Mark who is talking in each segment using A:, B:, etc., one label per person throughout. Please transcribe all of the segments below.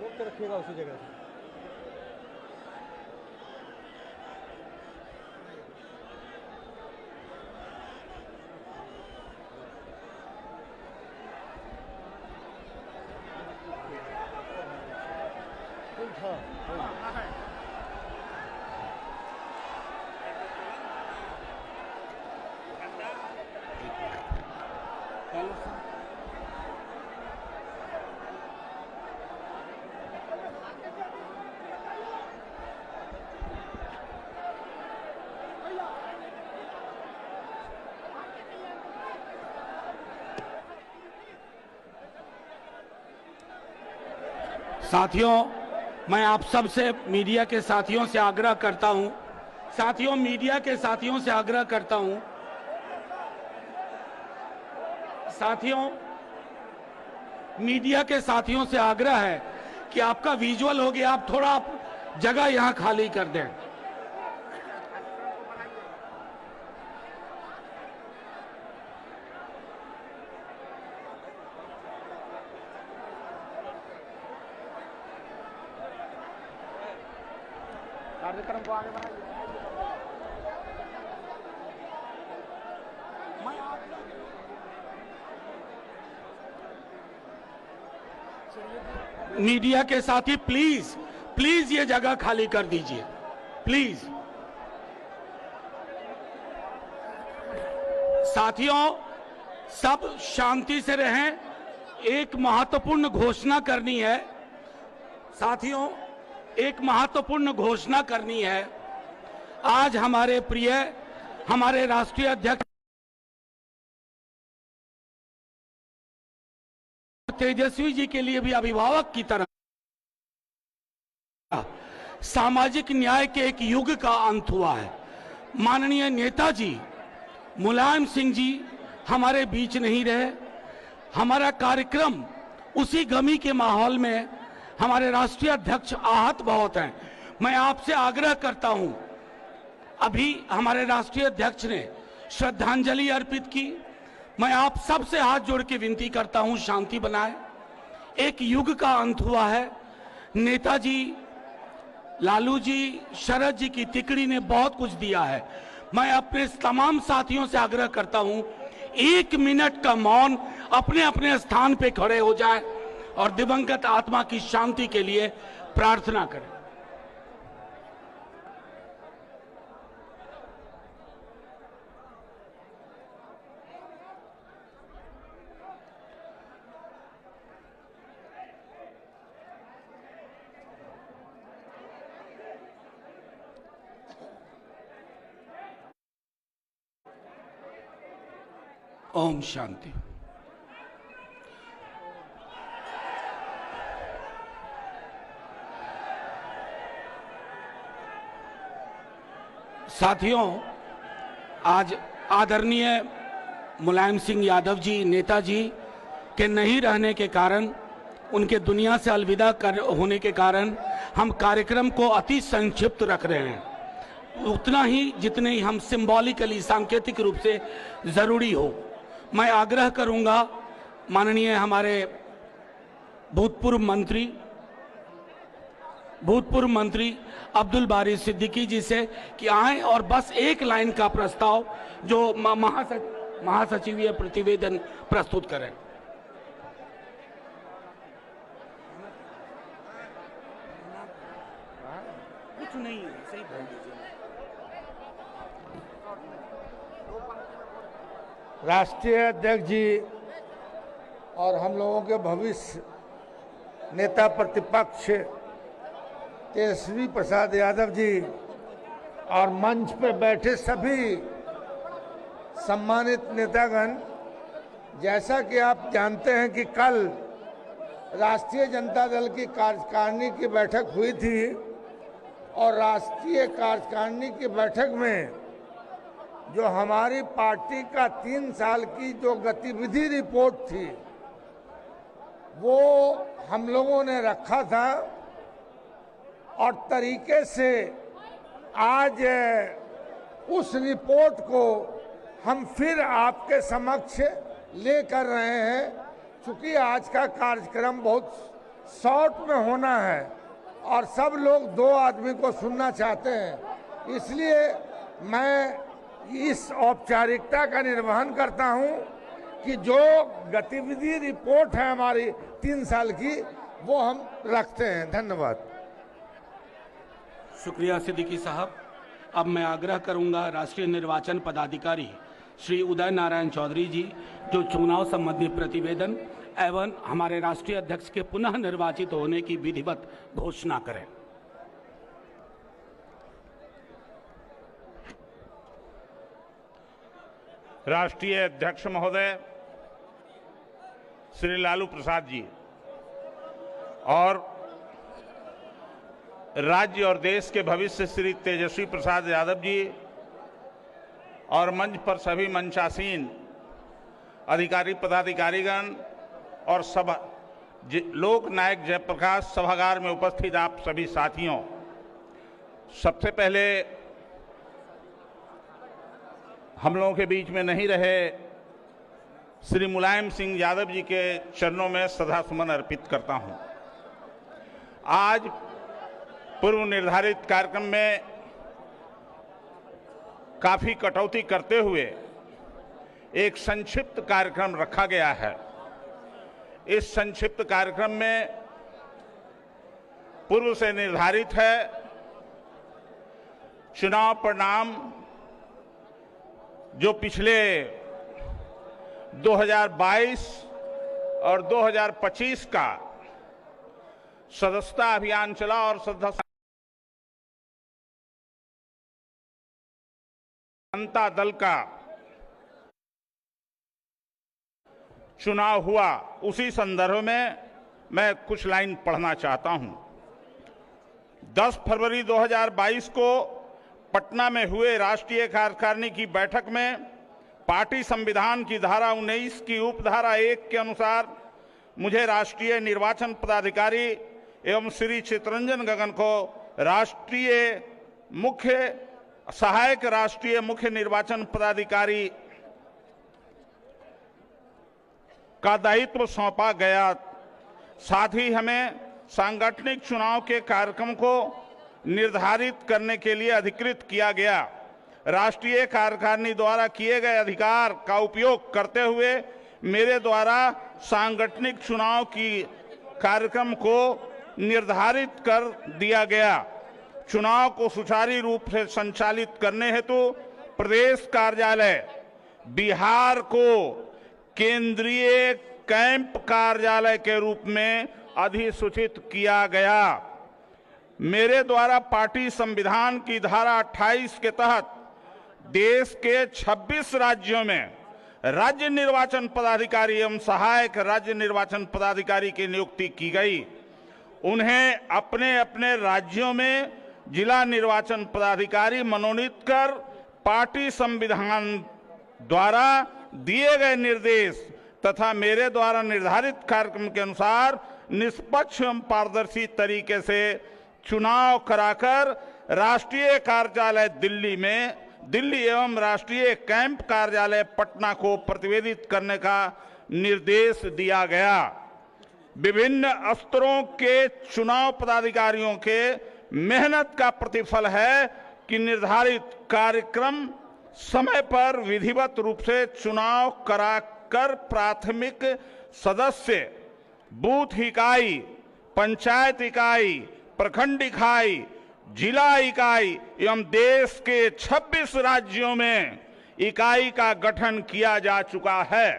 A: रोक के रखिएगा उसी जगह से।
B: साथियों, मैं आप सबसे मीडिया के साथियों से आग्रह करता हूं, मीडिया के साथियों से आग्रह करता हूं, मीडिया के साथियों से आग्रह है कि आपका विजुअल हो गया, आप थोड़ा जगह यहां खाली कर दें। कार्यक्रम को आगे बढ़ाइए। मीडिया के साथी प्लीज ये जगह खाली कर दीजिए, प्लीज। साथियों, सब शांति से रहें। एक महत्वपूर्ण घोषणा करनी है साथियों, एक महत्वपूर्ण घोषणा करनी है। आज हमारे राष्ट्रीय अध्यक्ष तेजस्वी जी के लिए भी अभिभावक की तरह सामाजिक न्याय के एक युग का अंत हुआ है। माननीय नेताजी मुलायम सिंह जी हमारे बीच नहीं रहे। हमारा कार्यक्रम उसी गमी के माहौल में हमारे राष्ट्रीय अध्यक्ष आहत बहुत हैं। मैं आपसे आग्रह करता हूं, अभी हमारे राष्ट्रीय अध्यक्ष ने श्रद्धांजलि अर्पित की। मैं आप सबसे हाथ जोड़ के विनती करता हूं, शांति बनाए। एक युग का अंत हुआ है। नेताजी, लालू जी, शरद जी की तिकड़ी ने बहुत कुछ दिया है। मैं अपने तमाम साथियों से आग्रह करता हूं, 1 मिनट का मौन, अपने अपने स्थान पे खड़े हो जाए और दिवंगत आत्मा की शांति के लिए प्रार्थना करें। ओम शांति। साथियों, आज आदरणीय मुलायम सिंह यादव जी, नेताजी के नहीं रहने के कारण, उनके दुनिया से अलविदा होने के कारण हम कार्यक्रम को अति संक्षिप्त रख रहे हैं, उतना ही जितने ही हम सिंबॉलिकली, सांकेतिक रूप से जरूरी हो। मैं आग्रह करूंगा माननीय हमारे भूतपूर्व मंत्री अब्दुल बारी सिद्दीकी जी से कि आए और बस एक लाइन का प्रस्ताव जो महासचिवीय प्रतिवेदन प्रस्तुत करें। कुछ नहीं, सही बोल दीजिए।
C: राष्ट्रीय अध्यक्ष जी और हम लोगों के भविष्य नेता प्रतिपक्ष तेजस्वी प्रसाद यादव जी और मंच पर बैठे सभी सम्मानित नेतागण, जैसा कि आप जानते हैं कि कल राष्ट्रीय जनता दल की कार्यकारिणी की बैठक हुई थी और राष्ट्रीय कार्यकारिणी की बैठक में जो हमारी पार्टी का 3 साल की जो गतिविधि रिपोर्ट थी वो हम लोगों ने रखा था और तरीके से आज उस रिपोर्ट को हम फिर आपके समक्ष लेकर रहे हैं। चूंकि आज का कार्यक्रम बहुत शॉर्ट में होना है और सब लोग दो आदमी को सुनना चाहते हैं, इसलिए मैं इस औपचारिकता का निर्वहन करता हूं कि जो गतिविधि रिपोर्ट है हमारी 3 साल की वो हम रखते हैं। धन्यवाद।
B: शुक्रिया सिद्दीकी साहब। अब मैं आग्रह करूंगा राष्ट्रीय निर्वाचन पदाधिकारी श्री उदय नारायण चौधरी जी जो चुनाव संबंधी प्रतिवेदन एवं हमारे राष्ट्रीय अध्यक्ष के पुनः निर्वाचित होने की विधिवत घोषणा करें।
A: राष्ट्रीय अध्यक्ष महोदय श्री लालू प्रसाद जी और राज्य और देश के भविष्य श्री तेजस्वी प्रसाद यादव जी और मंच पर सभी मंचासीन अधिकारी पदाधिकारीगण और सभा लोक नायक जयप्रकाश सभागार में उपस्थित आप सभी साथियों, सबसे पहले हम लोगों के बीच में नहीं रहे श्री मुलायम सिंह यादव जी के चरणों में श्रद्धा सुमन अर्पित करता हूं। आज पूर्व निर्धारित कार्यक्रम में काफी कटौती करते हुए एक संक्षिप्त कार्यक्रम रखा गया है। इस संक्षिप्त कार्यक्रम में पूर्व से निर्धारित है चुनाव परिणाम जो पिछले 2022 और 2025 का सदस्यता अभियान चला और जनता दल का चुनाव हुआ, उसी संदर्भ में मैं कुछ लाइन पढ़ना चाहता हूं। 10 फरवरी 2022 को पटना में हुए राष्ट्रीय कार्यकारिणी की बैठक में पार्टी संविधान की धारा 19 की उपधारा 1 के अनुसार मुझे राष्ट्रीय निर्वाचन पदाधिकारी एवं श्री चितरंजन गगन को सहायक राष्ट्रीय मुख्य निर्वाचन पदाधिकारी का दायित्व सौंपा गया। साथ ही हमें सांगठनिक चुनाव के कार्यक्रम को निर्धारित करने के लिए अधिकृत किया गया। राष्ट्रीय कार्यकारिणी द्वारा किए गए अधिकार का उपयोग करते हुए मेरे द्वारा सांगठनिक चुनाव की कार्यक्रम को निर्धारित कर दिया गया। चुनाव को सुचारू रूप से संचालित करने हेतु प्रदेश कार्यालय बिहार को केंद्रीय कैंप कार्यालय के रूप में अधिसूचित किया गया। मेरे द्वारा पार्टी संविधान की धारा 28 के तहत देश के 26 राज्यों में राज्य निर्वाचन पदाधिकारी एवं सहायक राज्य निर्वाचन पदाधिकारी की नियुक्ति की गई। उन्हें अपने अपने राज्यों में जिला निर्वाचन पदाधिकारी मनोनीत कर पार्टी संविधान द्वारा दिए गए निर्देश तथा मेरे द्वारा निर्धारित कार्यक्रम के अनुसार निष्पक्ष एवं पारदर्शी तरीके से चुनाव कराकर राष्ट्रीय कार्यालय दिल्ली एवं राष्ट्रीय कैंप कार्यालय पटना को प्रतिवेदित करने का निर्देश दिया गया। विभिन्न स्तरों के चुनाव पदाधिकारियों के मेहनत का प्रतिफल है कि निर्धारित कार्यक्रम समय पर विधिवत रूप से चुनाव कराकर प्राथमिक सदस्य, बूथ इकाई, पंचायत इकाई, प्रखंड इकाई, जिला इकाई एवं देश के 26 राज्यों में इकाई का गठन किया जा चुका है।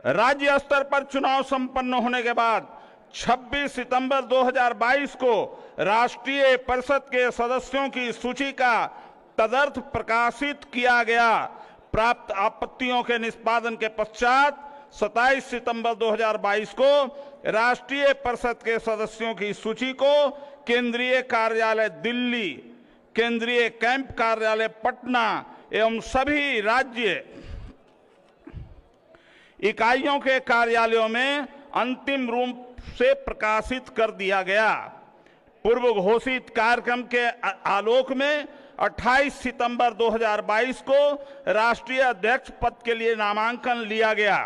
A: राज्य स्तर पर चुनाव संपन्न होने के बाद 26 सितंबर 2022 को राष्ट्रीय परिषद के सदस्यों की सूची का तदर्थ प्रकाशित किया गया। प्राप्त आपत्तियों के निष्पादन के पश्चात 27 सितंबर 2022 को राष्ट्रीय परिषद के सदस्यों की सूची को केंद्रीय कार्यालय दिल्ली, केंद्रीय कैंप कार्यालय पटना एवं सभी राज्य इकाइयों के कार्यालयों में अंतिम रूप से प्रकाशित कर दिया गया। पूर्व घोषित कार्यक्रम के आलोक में 28 सितंबर 2022 को राष्ट्रीय अध्यक्ष पद के लिए नामांकन लिया गया।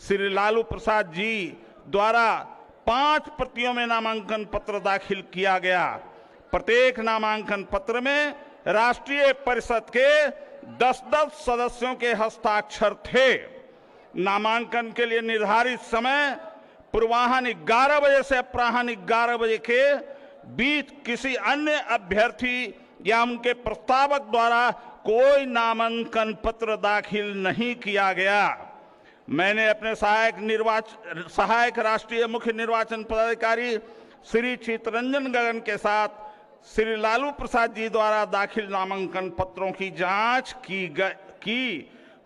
A: श्री लालू प्रसाद जी द्वारा 5 प्रतियों में नामांकन पत्र दाखिल किया गया। प्रत्येक नामांकन पत्र में राष्ट्रीय परिषद के 10-10 सदस्यों के हस्ताक्षर थे। नामांकन के लिए निर्धारित समय पूर्वाह्न 11 बजे से अपराह्न 11 बजे के बीच किसी अन्य अभ्यर्थी या उनके प्रस्तावक द्वारा कोई नामांकन पत्र दाखिल नहीं किया गया। मैंने अपने सहायक राष्ट्रीय मुख्य निर्वाचन पदाधिकारी श्री चित्तरंजन गगन के साथ श्री लालू प्रसाद जी द्वारा दाखिल नामांकन पत्रों की जांच की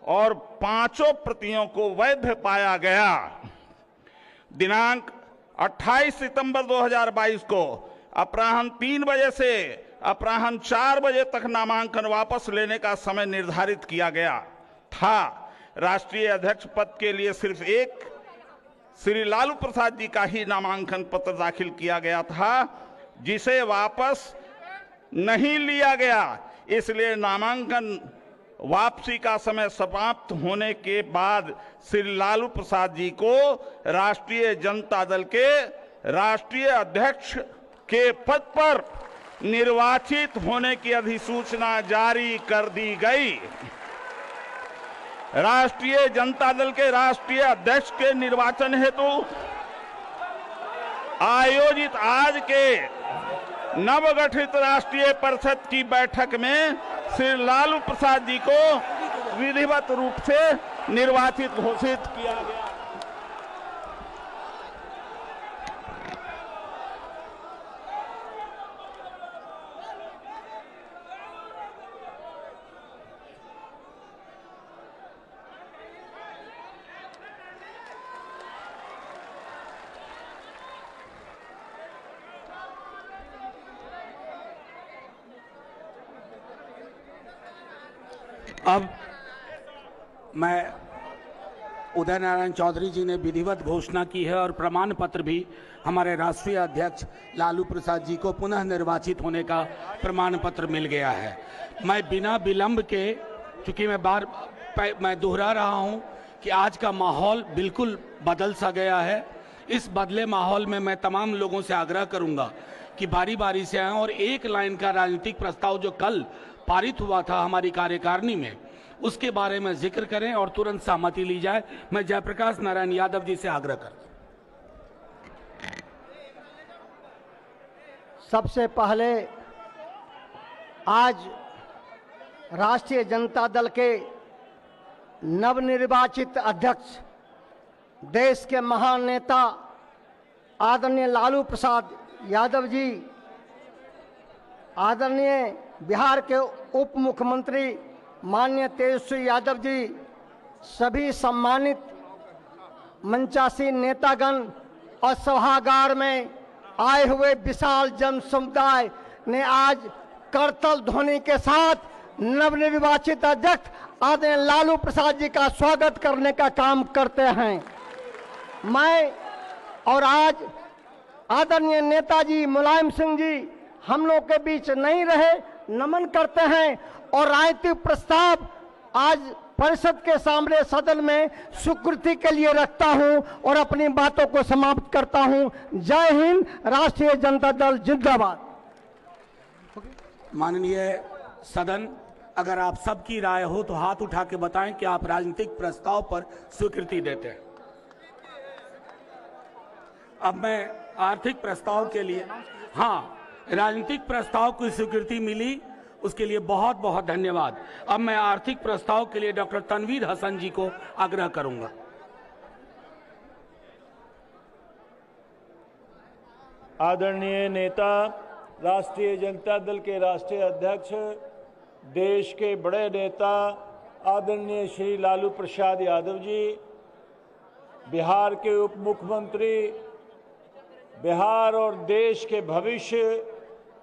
A: और 5 प्रतियों को वैध पाया गया। दिनांक 28 सितंबर 2022 को अपराह्न 3 बजे से अपराह्न 4 बजे तक नामांकन वापस लेने का समय निर्धारित किया गया था। राष्ट्रीय अध्यक्ष पद के लिए सिर्फ एक श्री लालू प्रसाद जी का ही नामांकन पत्र दाखिल किया गया था, जिसे वापस नहीं लिया गया। इसलिए नामांकन वापसी का समय समाप्त होने के बाद श्री लालू प्रसाद जी को राष्ट्रीय जनता दल के राष्ट्रीय अध्यक्ष के पद पर निर्वाचित होने की अधिसूचना जारी कर दी गई। राष्ट्रीय जनता दल के राष्ट्रीय अध्यक्ष के निर्वाचन हेतु आयोजित आज के नवगठित राष्ट्रीय परिषद की बैठक में श्री लालू प्रसाद जी को विधिवत रूप से निर्वाचित घोषित किया गया।
B: अब मैं उदय नारायण चौधरी जी ने विधिवत घोषणा की है और प्रमाण पत्र भी हमारे राष्ट्रीय अध्यक्ष लालू प्रसाद जी को पुनः निर्वाचित होने का प्रमाण पत्र मिल गया है। मैं बिना विलंब के, चूंकि मैं दोहरा रहा हूं कि आज का माहौल बिल्कुल बदल सा गया है। इस बदले माहौल में मैं तमाम लोगों से आग्रह करूंगा कि बारी बारी से आएं और एक लाइन का राजनीतिक प्रस्ताव जो कल पारित हुआ था हमारी कार्यकारिणी में, उसके बारे में जिक्र करें और तुरंत सहमति ली जाए। मैं जयप्रकाश नारायण यादव जी से आग्रह करता हूं।
D: सबसे पहले आज राष्ट्रीय जनता दल के नवनिर्वाचित अध्यक्ष, देश के महान नेता आदरणीय लालू प्रसाद यादव जी, आदरणीय बिहार के उप मुख्यमंत्री माननीय तेजस्वी यादव जी, सभी सम्मानित मंचासीन नेतागण और सभागार में आए हुए विशाल जन समुदाय ने आज करतल ध्वनि के साथ नवनिर्वाचित अध्यक्ष आदरणीय लालू प्रसाद जी का स्वागत करने का काम करते हैं। मैं और आज आदरणीय नेताजी मुलायम सिंह जी हम लोग के बीच नहीं रहे, नमन करते हैं और राजनीतिक प्रस्ताव आज परिषद के सामने सदन में स्वीकृति के लिए रखता हूं और अपनी बातों को समाप्त करता हूं। जय हिंद, राष्ट्रीय जनता दल जिंदाबाद।
B: माननीय सदन, अगर आप सबकी राय हो तो हाथ उठा के बताएं कि आप राजनीतिक प्रस्ताव पर स्वीकृति देते हैं। अब मैं आर्थिक प्रस्ताव के लिए, हाँ, राजनीतिक प्रस्ताव की स्वीकृति मिली, उसके लिए बहुत बहुत धन्यवाद। अब मैं आर्थिक प्रस्ताव के लिए डॉक्टर तनवीर हसन जी को आग्रह करूंगा।
E: आदरणीय नेता, राष्ट्रीय जनता दल के राष्ट्रीय अध्यक्ष, देश के बड़े नेता आदरणीय श्री लालू प्रसाद यादव जी, बिहार के उप मुख्यमंत्री, बिहार और देश के भविष्य,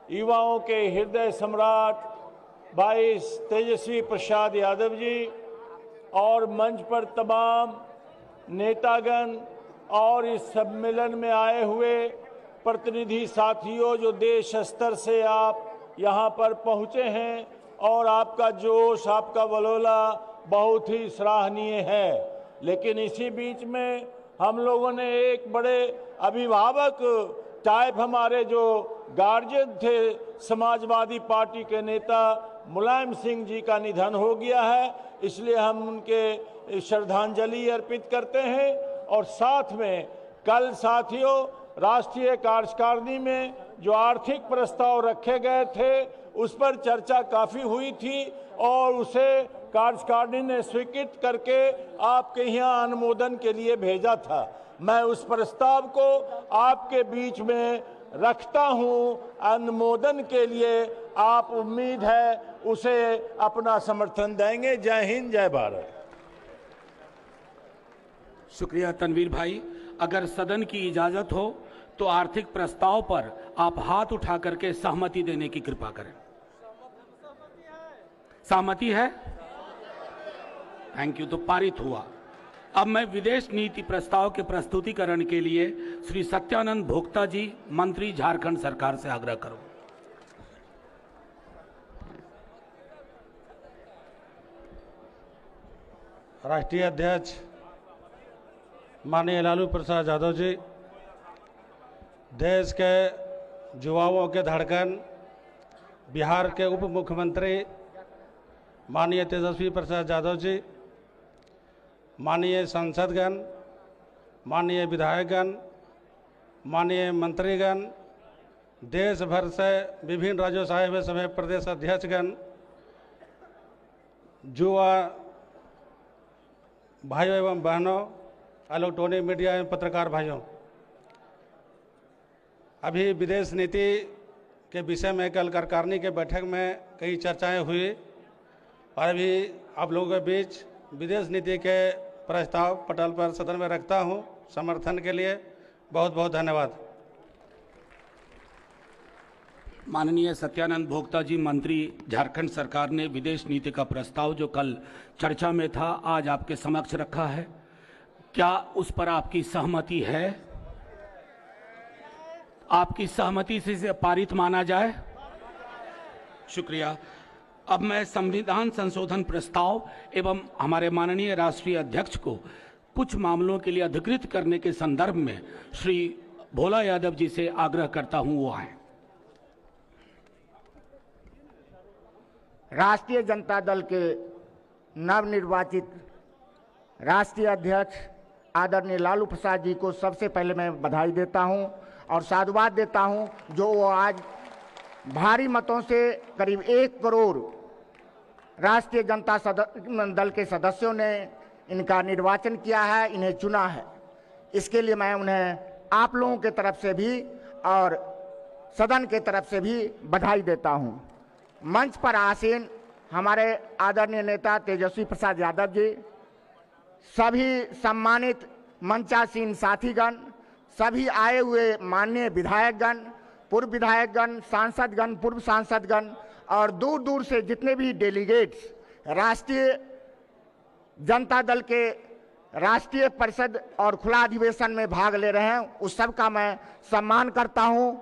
E: युवाओं के हृदय सम्राट भाई तेजस्वी प्रसाद यादव जी और मंच पर तमाम नेतागण और इस सम्मेलन में आए हुए प्रतिनिधि साथियों, जो देश स्तर से आप यहाँ पर पहुँचे हैं और आपका जोश, आपका वलोला बहुत ही सराहनीय है। लेकिन इसी बीच में हम लोगों ने एक बड़े अभिभावक टाइप हमारे जो गार्जियन थे समाजवादी पार्टी के नेता मुलायम सिंह जी का निधन हो गया है, इसलिए हम उनके श्रद्धांजलि अर्पित करते हैं। और साथ में कल साथियों राष्ट्रीय कार्यकारिणी में जो आर्थिक प्रस्ताव रखे गए थे उस पर चर्चा काफी हुई थी और उसे कार्यकारिणी ने स्वीकृत करके आपके यहाँ अनुमोदन के लिए भेजा था। मैं उस प्रस्ताव को आपके बीच में रखता हूं अनुमोदन के लिए। आप उम्मीद है उसे अपना समर्थन देंगे। जय हिंद, जय भारत।
B: शुक्रिया तनवीर भाई। अगर सदन की इजाजत हो तो आर्थिक प्रस्ताव पर आप हाथ उठा करके सहमति देने की कृपा करें। सहमति है? Thank you. तो पारित हुआ। अब मैं विदेश नीति प्रस्ताव के प्रस्तुतिकरण के लिए श्री सत्यानंद भोक्ता जी, मंत्री झारखंड सरकार से आग्रह करूं।
F: राष्ट्रीय अध्यक्ष माननीय लालू प्रसाद यादव जी, देश के युवाओं के धड़कन, बिहार के उप मुख्यमंत्री माननीय तेजस्वी प्रसाद यादव जी, माननीय सांसदगण, माननीय विधायकगण, माननीय मंत्रीगण, देश भर से विभिन्न राज्यों में सभी प्रदेश अध्यक्षगण, युवा भाइयों एवं बहनों, इलेक्ट्रॉनिक मीडिया एवं पत्रकार भाइयों, अभी विदेश नीति के विषय में कल कार्यकारिणी के बैठक में कई चर्चाएं हुई और अभी आप लोगों के बीच विदेश नीति के प्रस्ताव पटल पर सदन में रखता हूं समर्थन के लिए। बहुत बहुत धन्यवाद।
B: माननीय सत्यानंद भोक्ता जी, मंत्री झारखंड सरकार ने विदेश नीति का प्रस्ताव जो कल चर्चा में था आज आपके समक्ष रखा है। क्या उस पर आपकी सहमति है? आपकी सहमति से इसे पारित माना जाए? शुक्रिया। अब मैं संविधान संशोधन प्रस्ताव एवं हमारे माननीय राष्ट्रीय अध्यक्ष को कुछ मामलों के लिए अधिकृत करने के संदर्भ में श्री भोला यादव जी से आग्रह करता हूं, वो आए।
G: राष्ट्रीय जनता दल के नवनिर्वाचित राष्ट्रीय अध्यक्ष आदरणीय लालू प्रसाद जी को सबसे पहले मैं बधाई देता हूं और साधुवाद देता हूं जो वो आज भारी मतों से करीब 1 करोड़ राष्ट्रीय जनता दल के सदस्यों ने इनका निर्वाचन किया है, इन्हें चुना है। इसके लिए मैं उन्हें आप लोगों के तरफ से भी और सदन के तरफ से भी बधाई देता हूं। मंच पर आसीन हमारे आदरणीय नेता तेजस्वी प्रसाद यादव जी, सभी सम्मानित मंचासीन साथीगण, सभी आए हुए माननीय विधायकगण, पूर्व विधायकगण, सांसदगण, पूर्व सांसदगण और दूर दूर से जितने भी डेलीगेट्स राष्ट्रीय जनता दल के राष्ट्रीय परिषद और खुला अधिवेशन में भाग ले रहे हैं, उस सब का मैं सम्मान करता हूं।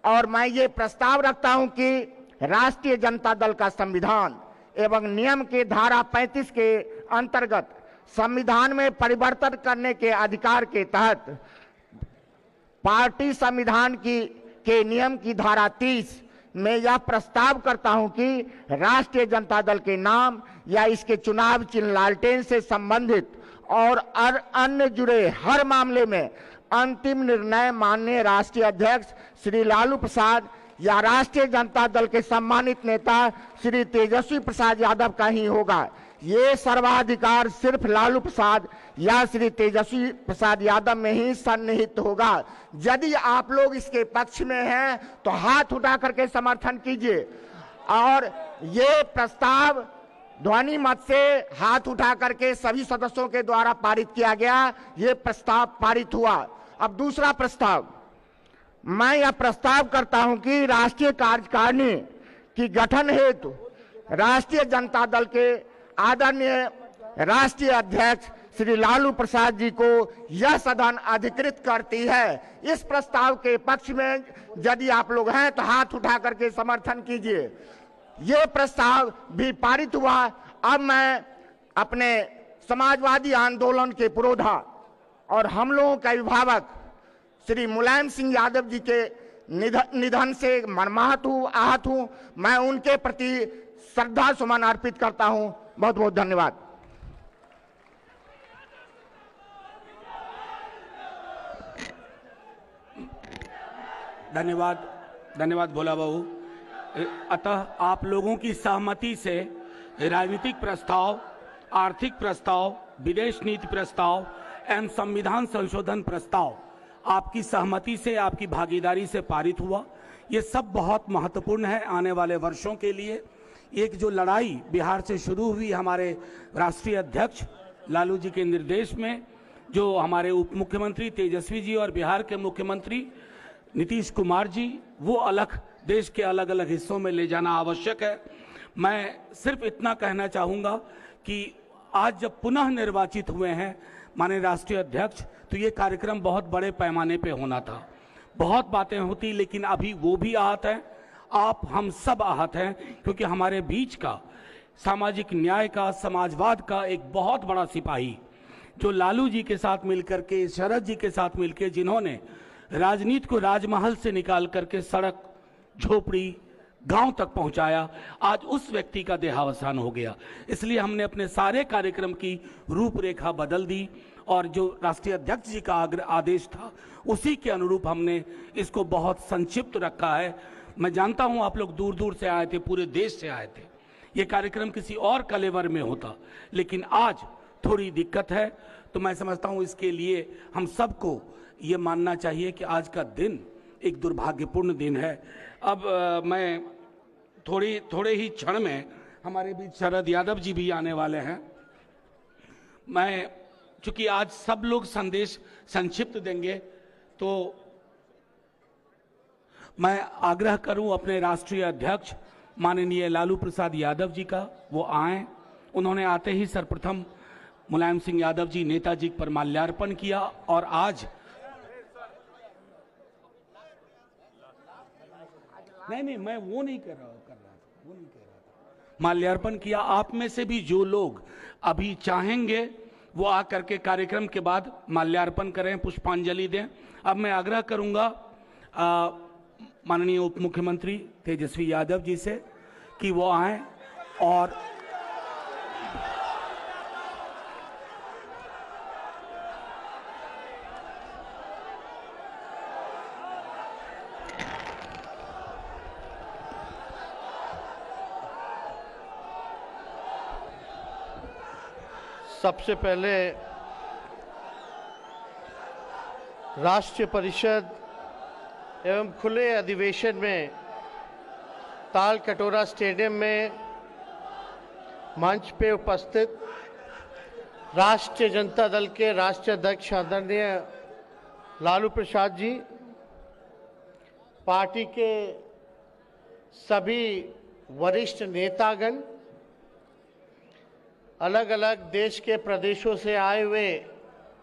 G: और मैं ये प्रस्ताव रखता हूं कि राष्ट्रीय जनता दल का संविधान एवं नियम के धारा 35 के अंतर्गत संविधान में परिवर्तन करने के अधिकार के तहत पार्टी संविधान के नियम की धारा 30 में यह प्रस्ताव करता हूं कि राष्ट्रीय जनता दल के नाम या इसके चुनाव चिन्ह लालटेन से संबंधित और अन्य जुड़े हर मामले में अंतिम निर्णय माननीय राष्ट्रीय अध्यक्ष श्री लालू प्रसाद या राष्ट्रीय जनता दल के सम्मानित नेता श्री तेजस्वी प्रसाद यादव का ही होगा। ये सर्वाधिकार सिर्फ लालू प्रसाद या श्री तेजस्वी प्रसाद यादव में ही सन्निहित होगा। यदि आप लोग इसके पक्ष में हैं तो हाथ उठा करके समर्थन कीजिए। और ये प्रस्ताव ध्वनि मत से हाथ उठा करके सभी सदस्यों के द्वारा पारित किया गया। ये प्रस्ताव पारित हुआ। अब दूसरा प्रस्ताव, मैं यह प्रस्ताव करता हूं कि राष्ट्रीय कार्यकारिणी की गठन हेतु राष्ट्रीय जनता दल के आदरणीय राष्ट्रीय अध्यक्ष श्री लालू प्रसाद जी को यह सदन अधिकृत करती है। इस प्रस्ताव के पक्ष में यदि आप लोग हैं तो हाथ उठा करके समर्थन कीजिए। ये प्रस्ताव भी पारित हुआ। अब मैं अपने समाजवादी आंदोलन के पुरोधा और हम लोगों का अभिभावक श्री मुलायम सिंह यादव जी के निधन से मर्माहत हूँ, आहत हूँ। मैं उनके प्रति श्रद्धा सुमन अर्पित करता हूँ। बहुत बहुत धन्यवाद।
B: धन्यवाद, धन्यवाद भोला बाबू। अतः आप लोगों की सहमति से राजनीतिक प्रस्ताव, आर्थिक प्रस्ताव, विदेश नीति प्रस्ताव एवं संविधान संशोधन प्रस्ताव आपकी सहमति से, आपकी भागीदारी से पारित हुआ। ये सब बहुत महत्वपूर्ण है आने वाले वर्षों के लिए। एक जो लड़ाई बिहार से शुरू हुई हमारे राष्ट्रीय अध्यक्ष लालू जी के निर्देश में, जो हमारे उप मुख्यमंत्री तेजस्वी जी और बिहार के मुख्यमंत्री नीतीश कुमार जी, वो अलग देश के अलग अलग हिस्सों में ले जाना आवश्यक है। मैं सिर्फ इतना कहना चाहूँगा कि आज जब पुनः निर्वाचित हुए हैं माननीय राष्ट्रीय अध्यक्ष, तो ये कार्यक्रम बहुत बड़े पैमाने पे होना था। बहुत बातें होती, लेकिन अभी वो भी आहत हैं, आप हम सब आहत हैं, क्योंकि हमारे बीच का सामाजिक न्याय का, समाजवाद का एक बहुत बड़ा सिपाही, जो लालू जी के साथ मिलकर के, शरद जी के साथ मिलकर, जिन्होंने राजनीति को राजमहल से निकाल करके सड़क, झोपड़ी, गांव तक पहुंचाया, आज उस व्यक्ति का देहावसान हो गया। इसलिए हमने अपने सारे कार्यक्रम की रूपरेखा बदल दी और जो राष्ट्रीय अध्यक्ष जी का आदेश था उसी के अनुरूप हमने इसको बहुत संक्षिप्त रखा है। मैं जानता हूं आप लोग दूर दूर से आए थे, पूरे देश से आए थे। ये कार्यक्रम किसी और कलेवर में होता, लेकिन आज थोड़ी दिक्कत है, तो मैं समझता हूं इसके लिए हम सबको ये मानना चाहिए कि आज का दिन एक दुर्भाग्यपूर्ण दिन है। अब मैं थोड़े ही क्षण में हमारे बीच शरद यादव जी भी आने वाले हैं। मैं चूंकि आज सब लोग संदेश संक्षिप्त देंगे, तो मैं आग्रह करूं अपने राष्ट्रीय अध्यक्ष माननीय लालू प्रसाद यादव जी का, वो आए। उन्होंने आते ही सर्वप्रथम मुलायम सिंह यादव जी नेताजी पर माल्यार्पण किया और आज नहीं मैं वो नहीं कर रहा था, माल्यार्पण किया। आप में से भी जो लोग अभी चाहेंगे वो आकर के कार्यक्रम के बाद माल्यार्पण करें, पुष्पांजलि दें। अब मैं आग्रह करूंगा माननीय उप मुख्यमंत्री तेजस्वी यादव जी से कि वो आए और
H: सबसे पहले राष्ट्रीय परिषद एवं खुले अधिवेशन में ताल कटोरा स्टेडियम में मंच पे उपस्थित राष्ट्रीय जनता दल के राष्ट्रीय अध्यक्ष आदरणीय लालू प्रसाद जी, पार्टी के सभी वरिष्ठ नेतागण, अलग अलग देश के प्रदेशों से आए हुए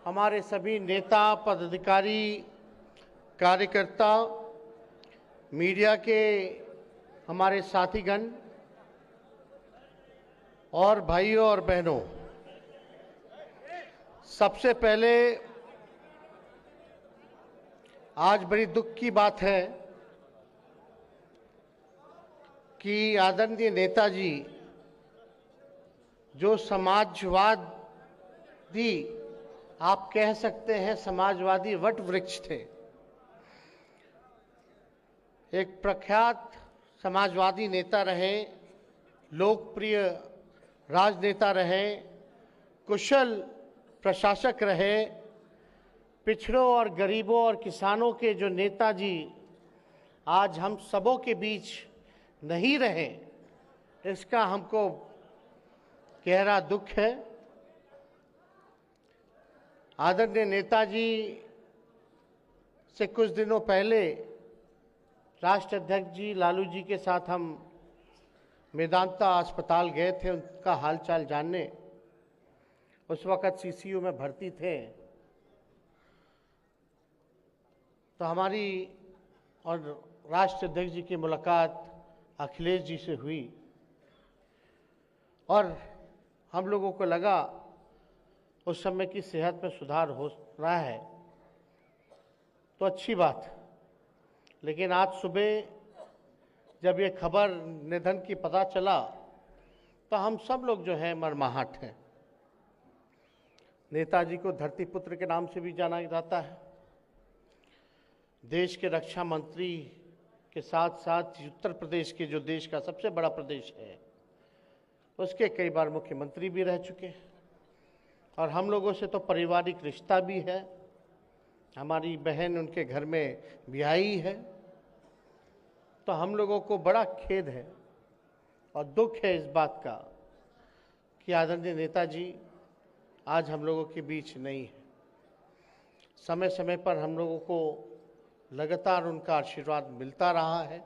H: हमारे सभी नेता, पदाधिकारी, कार्यकर्ता, मीडिया के हमारे साथीगण और भाइयों और बहनों, सबसे पहले आज बड़ी दुख की बात है कि आदरणीय नेताजी जो समाजवादी, आप कह सकते हैं समाजवादी वट वृक्ष थे, एक प्रख्यात समाजवादी नेता रहे, लोकप्रिय राजनेता रहे, कुशल प्रशासक रहे, पिछड़ों और गरीबों और किसानों के जो नेताजी आज हम सबों के बीच नहीं रहे, इसका हमको गहरा दुख है। आदरणीय नेताजी से कुछ दिनों पहले राष्ट्रीय अध्यक्ष जी लालू जी के साथ हम मेदांता अस्पताल गए थे उनका हालचाल जानने। उस वक़्त सीसीयू में भर्ती थे, तो हमारी और राष्ट्रीय अध्यक्ष जी की मुलाकात अखिलेश जी से हुई और हम लोगों को लगा उस समय की सेहत में सुधार हो रहा है तो अच्छी बात है। लेकिन आज सुबह जब ये खबर निधन की पता चला तो हम सब लोग जो है मर्माहत हैं। नेताजी को धरती पुत्र के नाम से भी जाना जाता है। देश के रक्षा मंत्री के साथ साथ उत्तर प्रदेश के जो देश का सबसे बड़ा प्रदेश है उसके कई बार मुख्यमंत्री भी रह चुके हैं और हम लोगों से तो पारिवारिक रिश्ता भी है। हमारी बहन उनके घर में ब्याही है, तो हम लोगों को बड़ा खेद है और दुख है इस बात का कि आदरणीय नेताजी आज हम लोगों के बीच नहीं है। समय समय पर हम लोगों को लगातार उनका आशीर्वाद मिलता रहा है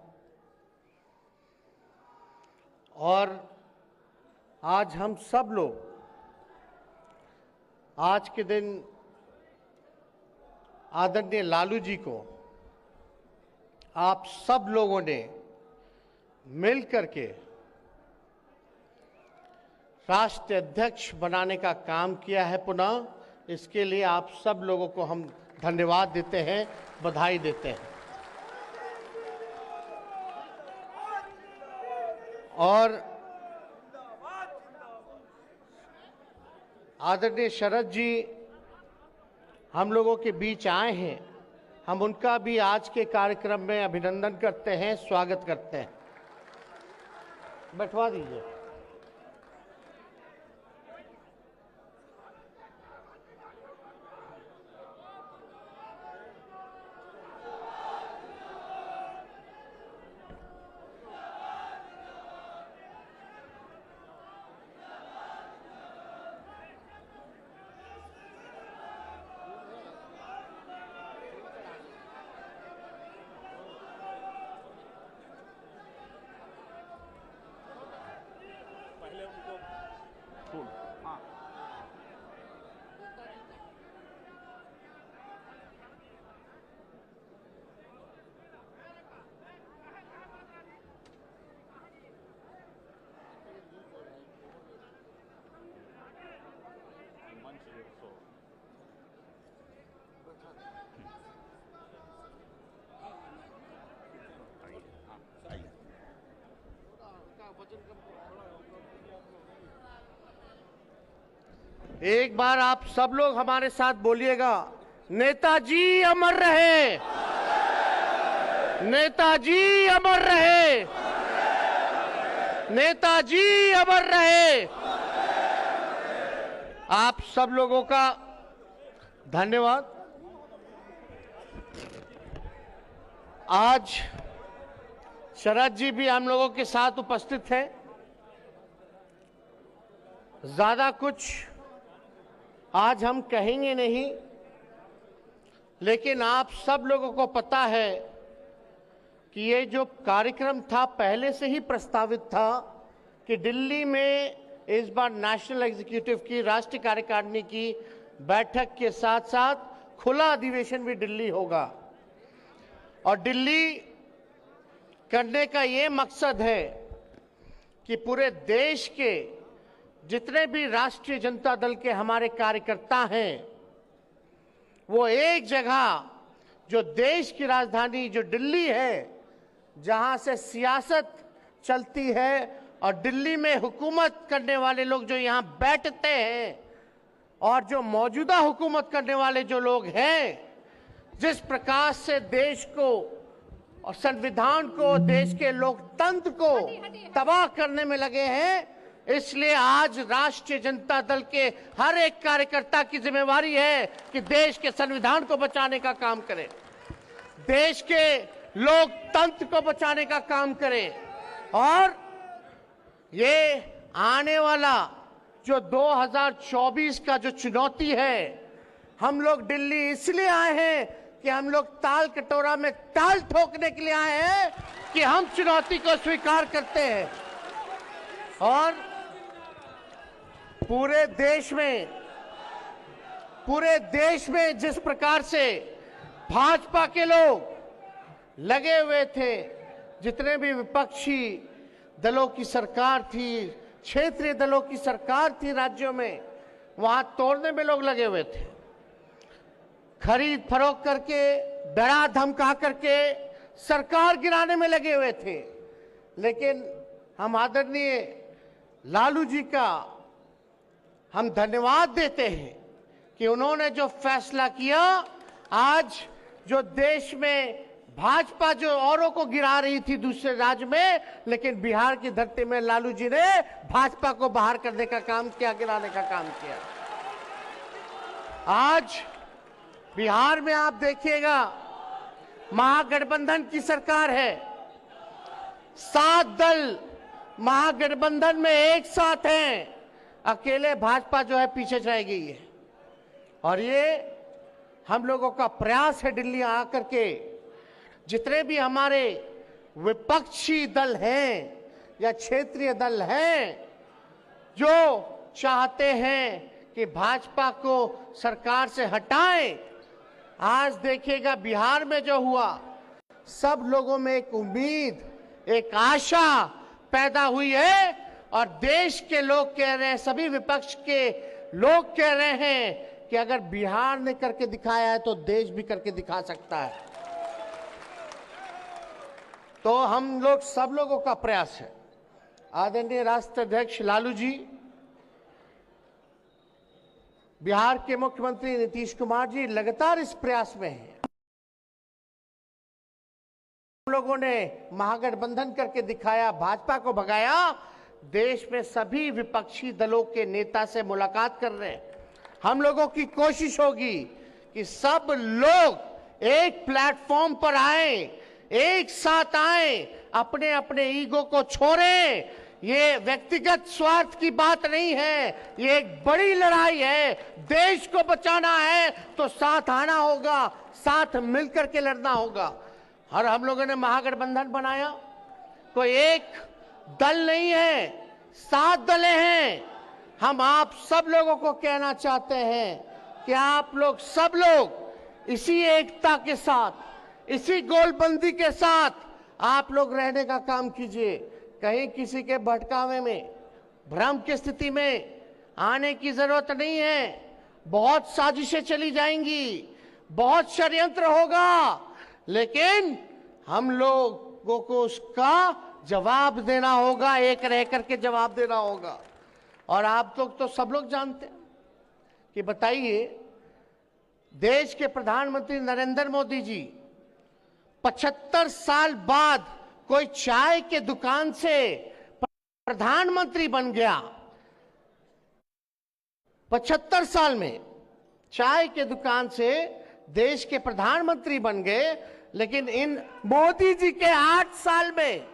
H: और आज हम सब लोग आज के दिन आदरणीय लालू जी को आप सब लोगों ने मिल करके राष्ट्रीय अध्यक्ष बनाने का काम किया है। पुनः इसके लिए आप सब लोगों को हम धन्यवाद देते हैं, बधाई देते हैं। और आदरणीय शरद जी हम लोगों के बीच आए हैं, हम उनका भी आज के कार्यक्रम में अभिनंदन करते हैं, स्वागत करते हैं। बैठवा दीजिए। एक बार आप सब लोग हमारे साथ बोलिएगा, नेताजी अमर रहे, नेताजी अमर रहे, नेताजी अमर रहे। आप सब लोगों का धन्यवाद। आज शरद जी भी हम लोगों के साथ उपस्थित हैं। ज्यादा कुछ आज हम कहेंगे नहीं, लेकिन आप सब लोगों को पता है कि ये जो कार्यक्रम था पहले से ही प्रस्तावित था कि दिल्ली में इस बार नेशनल एग्जीक्यूटिव की राष्ट्रीय कार्यकारिणी की बैठक के साथ साथ खुला अधिवेशन भी दिल्ली होगा। और दिल्ली करने का ये मकसद है कि पूरे देश के जितने भी राष्ट्रीय जनता दल के हमारे कार्यकर्ता हैं वो एक जगह, जो देश की राजधानी जो दिल्ली है, जहां से सियासत चलती है और दिल्ली में हुकूमत करने वाले लोग जो यहां बैठते हैं और जो मौजूदा हुकूमत करने वाले जो लोग हैं, जिस प्रकार से देश को और संविधान को, देश के लोकतंत्र को तबाह करने में लगे हैं, इसलिए आज राष्ट्रीय जनता दल के हर एक कार्यकर्ता की जिम्मेवारी है कि देश के संविधान को बचाने का काम करें, देश के लोकतंत्र को बचाने का काम करें। और ये आने वाला जो 2024 का जो चुनौती है, हम लोग दिल्ली इसलिए आए हैं कि हम लोग ताल कटोरा में ताल ठोकने के लिए आए हैं कि हम चुनौती को स्वीकार करते हैं। और पूरे देश में जिस प्रकार से भाजपा के लोग लगे हुए थे, जितने भी विपक्षी दलों की सरकार थी, क्षेत्रीय दलों की सरकार थी राज्यों में, वहां तोड़ने में लोग लगे हुए थे, खरीद फरोख्त करके, डरा धमका करके सरकार गिराने में लगे हुए थे। लेकिन हम आदरणीय लालू जी का हम धन्यवाद देते हैं कि उन्होंने जो फैसला किया, आज जो देश में भाजपा जो औरों को गिरा रही थी दूसरे राज्य में, लेकिन बिहार की धरती में लालू जी ने भाजपा को बाहर करने का काम किया, गिराने का काम किया। आज बिहार में आप देखिएगा महागठबंधन की सरकार है, 7 दल महागठबंधन में एक साथ हैं, अकेले भाजपा जो है पीछे रह गई है। और ये हम लोगों का प्रयास है दिल्ली आकर के जितने भी हमारे विपक्षी दल हैं या क्षेत्रीय दल हैं जो चाहते हैं कि भाजपा को सरकार से हटाएं, आज देखिएगा बिहार में जो हुआ, सब लोगों में एक उम्मीद, एक आशा पैदा हुई है। और देश के लोग कह रहे हैं, सभी विपक्ष के लोग कह रहे हैं कि अगर बिहार ने करके दिखाया है तो देश भी करके दिखा सकता है। तो हम लोग सब लोगों का प्रयास है। आदरणीय राष्ट्रीय अध्यक्ष लालू जी, बिहार के मुख्यमंत्री नीतीश कुमार जी लगातार इस प्रयास में हैं। हम लोगों ने महागठबंधन करके दिखाया, भाजपा को भगाया, देश में सभी विपक्षी दलों के नेता से मुलाकात कर रहे हैं। हम लोगों की कोशिश होगी कि सब लोग एक प्लेटफॉर्म पर आए, एक साथ आए, अपने अपने ईगो को छोड़ें। ये व्यक्तिगत स्वार्थ की बात नहीं है, ये एक बड़ी लड़ाई है। देश को बचाना है तो साथ आना होगा, साथ मिलकर के लड़ना होगा। और हम लोगों ने महागठबंधन बनाया, कोई एक दल नहीं है, 7 दलें हैं। हम आप सब लोगों को कहना चाहते हैं कि आप लोग सब लोग इसी एकता के साथ, इसी गोलबंदी के साथ आप लोग रहने का काम कीजिए। कहीं किसी के भटकावे में, भ्रम की स्थिति में आने की जरूरत नहीं है। बहुत साजिशें चली जाएंगी, बहुत षड्यंत्र होगा, लेकिन हम लोगों को उसका जवाब देना होगा, एक रह करके जवाब देना होगा। और आप लोग तो सब लोग जानते हैं कि बताइए, देश के प्रधानमंत्री नरेंद्र मोदी जी 75 साल बाद कोई चाय के दुकान से प्रधानमंत्री बन गया। 75 साल में चाय के दुकान से देश के प्रधानमंत्री बन गए। लेकिन इन मोदी जी के 8 साल में,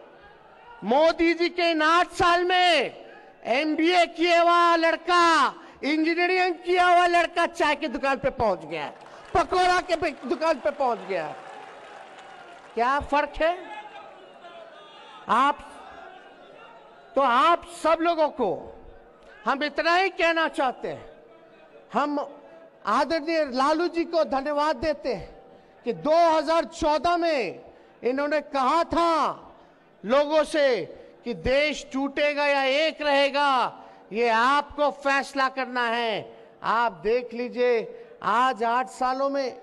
H: मोदी जी के इन 8 साल में MBA किया हुआ लड़का, इंजीनियरिंग किया हुआ लड़का चाय की दुकान पे पहुंच गया, पकौड़ा के दुकान पे पहुंच गया। क्या फर्क है? आप सब लोगों को हम इतना ही कहना चाहते हैं। हम आदरणीय लालू जी को धन्यवाद देते हैं कि 2014 में इन्होंने कहा था लोगों से कि देश टूटेगा या एक रहेगा, ये आपको फैसला करना है। आप देख लीजिए, आज 8 सालों में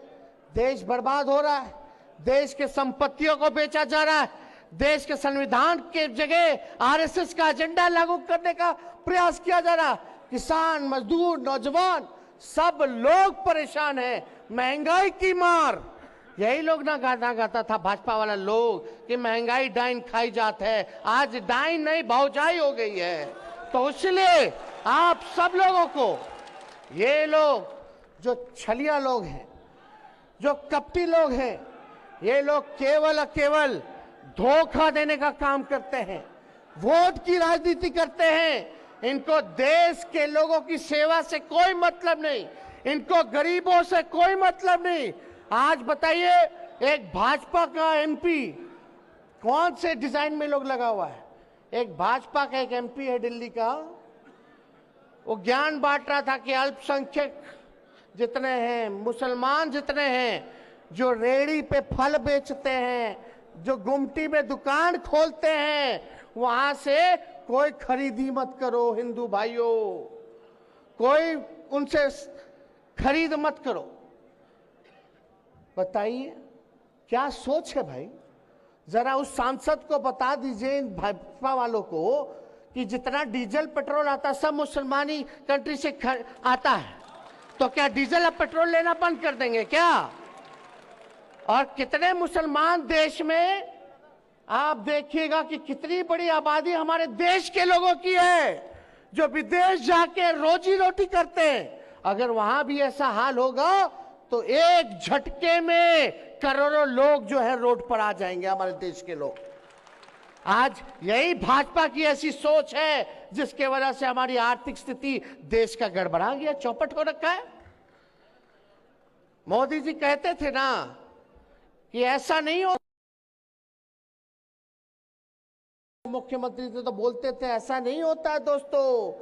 H: देश बर्बाद हो रहा है, देश के संपत्तियों को बेचा जा रहा है, देश के संविधान के जगह RSS का एजेंडा लागू करने का प्रयास किया जा रहा है। किसान, मजदूर, नौजवान सब लोग परेशान हैं। महंगाई की मार, यही लोग ना गाना गाता था भाजपा वाला लोग कि महंगाई डाइन खाई जात है। आज डाइन नहीं, भौजाई हो गई है। तो इसलिए आप सब लोगों को, ये लोग जो छलिया लोग हैं, जो कपटी लोग हैं, ये लोग केवल धोखा देने का काम करते हैं, वोट की राजनीति करते हैं। इनको देश के लोगों की सेवा से कोई मतलब नहीं, इनको गरीबों से कोई मतलब नहीं। आज बताइए, एक भाजपा का MP कौन से डिजाइन में लोग लगा हुआ है? एक भाजपा का एक MP है दिल्ली का, वो ज्ञान बांट रहा था कि अल्पसंख्यक जितने हैं, मुसलमान जितने हैं, जो रेहड़ी पे फल बेचते हैं, जो गुमटी में दुकान खोलते हैं, वहां से कोई खरीदी मत करो हिंदू भाइयों। कोई उनसे खरीद मत करो। बताइए क्या सोच है भाई? जरा उस सांसद को बता दीजिए, इन भाजपा वालों को, कि जितना डीजल पेट्रोल आता है सब मुसलमानी कंट्री से आता है, तो क्या डीजल अब पेट्रोल लेना बंद कर देंगे क्या? और कितने मुसलमान देश में आप देखिएगा कि कितनी बड़ी आबादी हमारे देश के लोगों की है जो विदेश जाके रोजी रोटी करते हैं। अगर वहां भी ऐसा हाल होगा तो एक झटके में करोड़ों लोग जो है रोड पर आ जाएंगे, हमारे देश के लोग। आज यही भाजपा की ऐसी सोच है जिसके वजह से हमारी आर्थिक स्थिति देश का गड़बड़ा गया, चौपट हो रखा है। मोदी जी कहते थे ना कि ऐसा नहीं हो, मुख्यमंत्री थे तो बोलते थे ऐसा नहीं होता है दोस्तों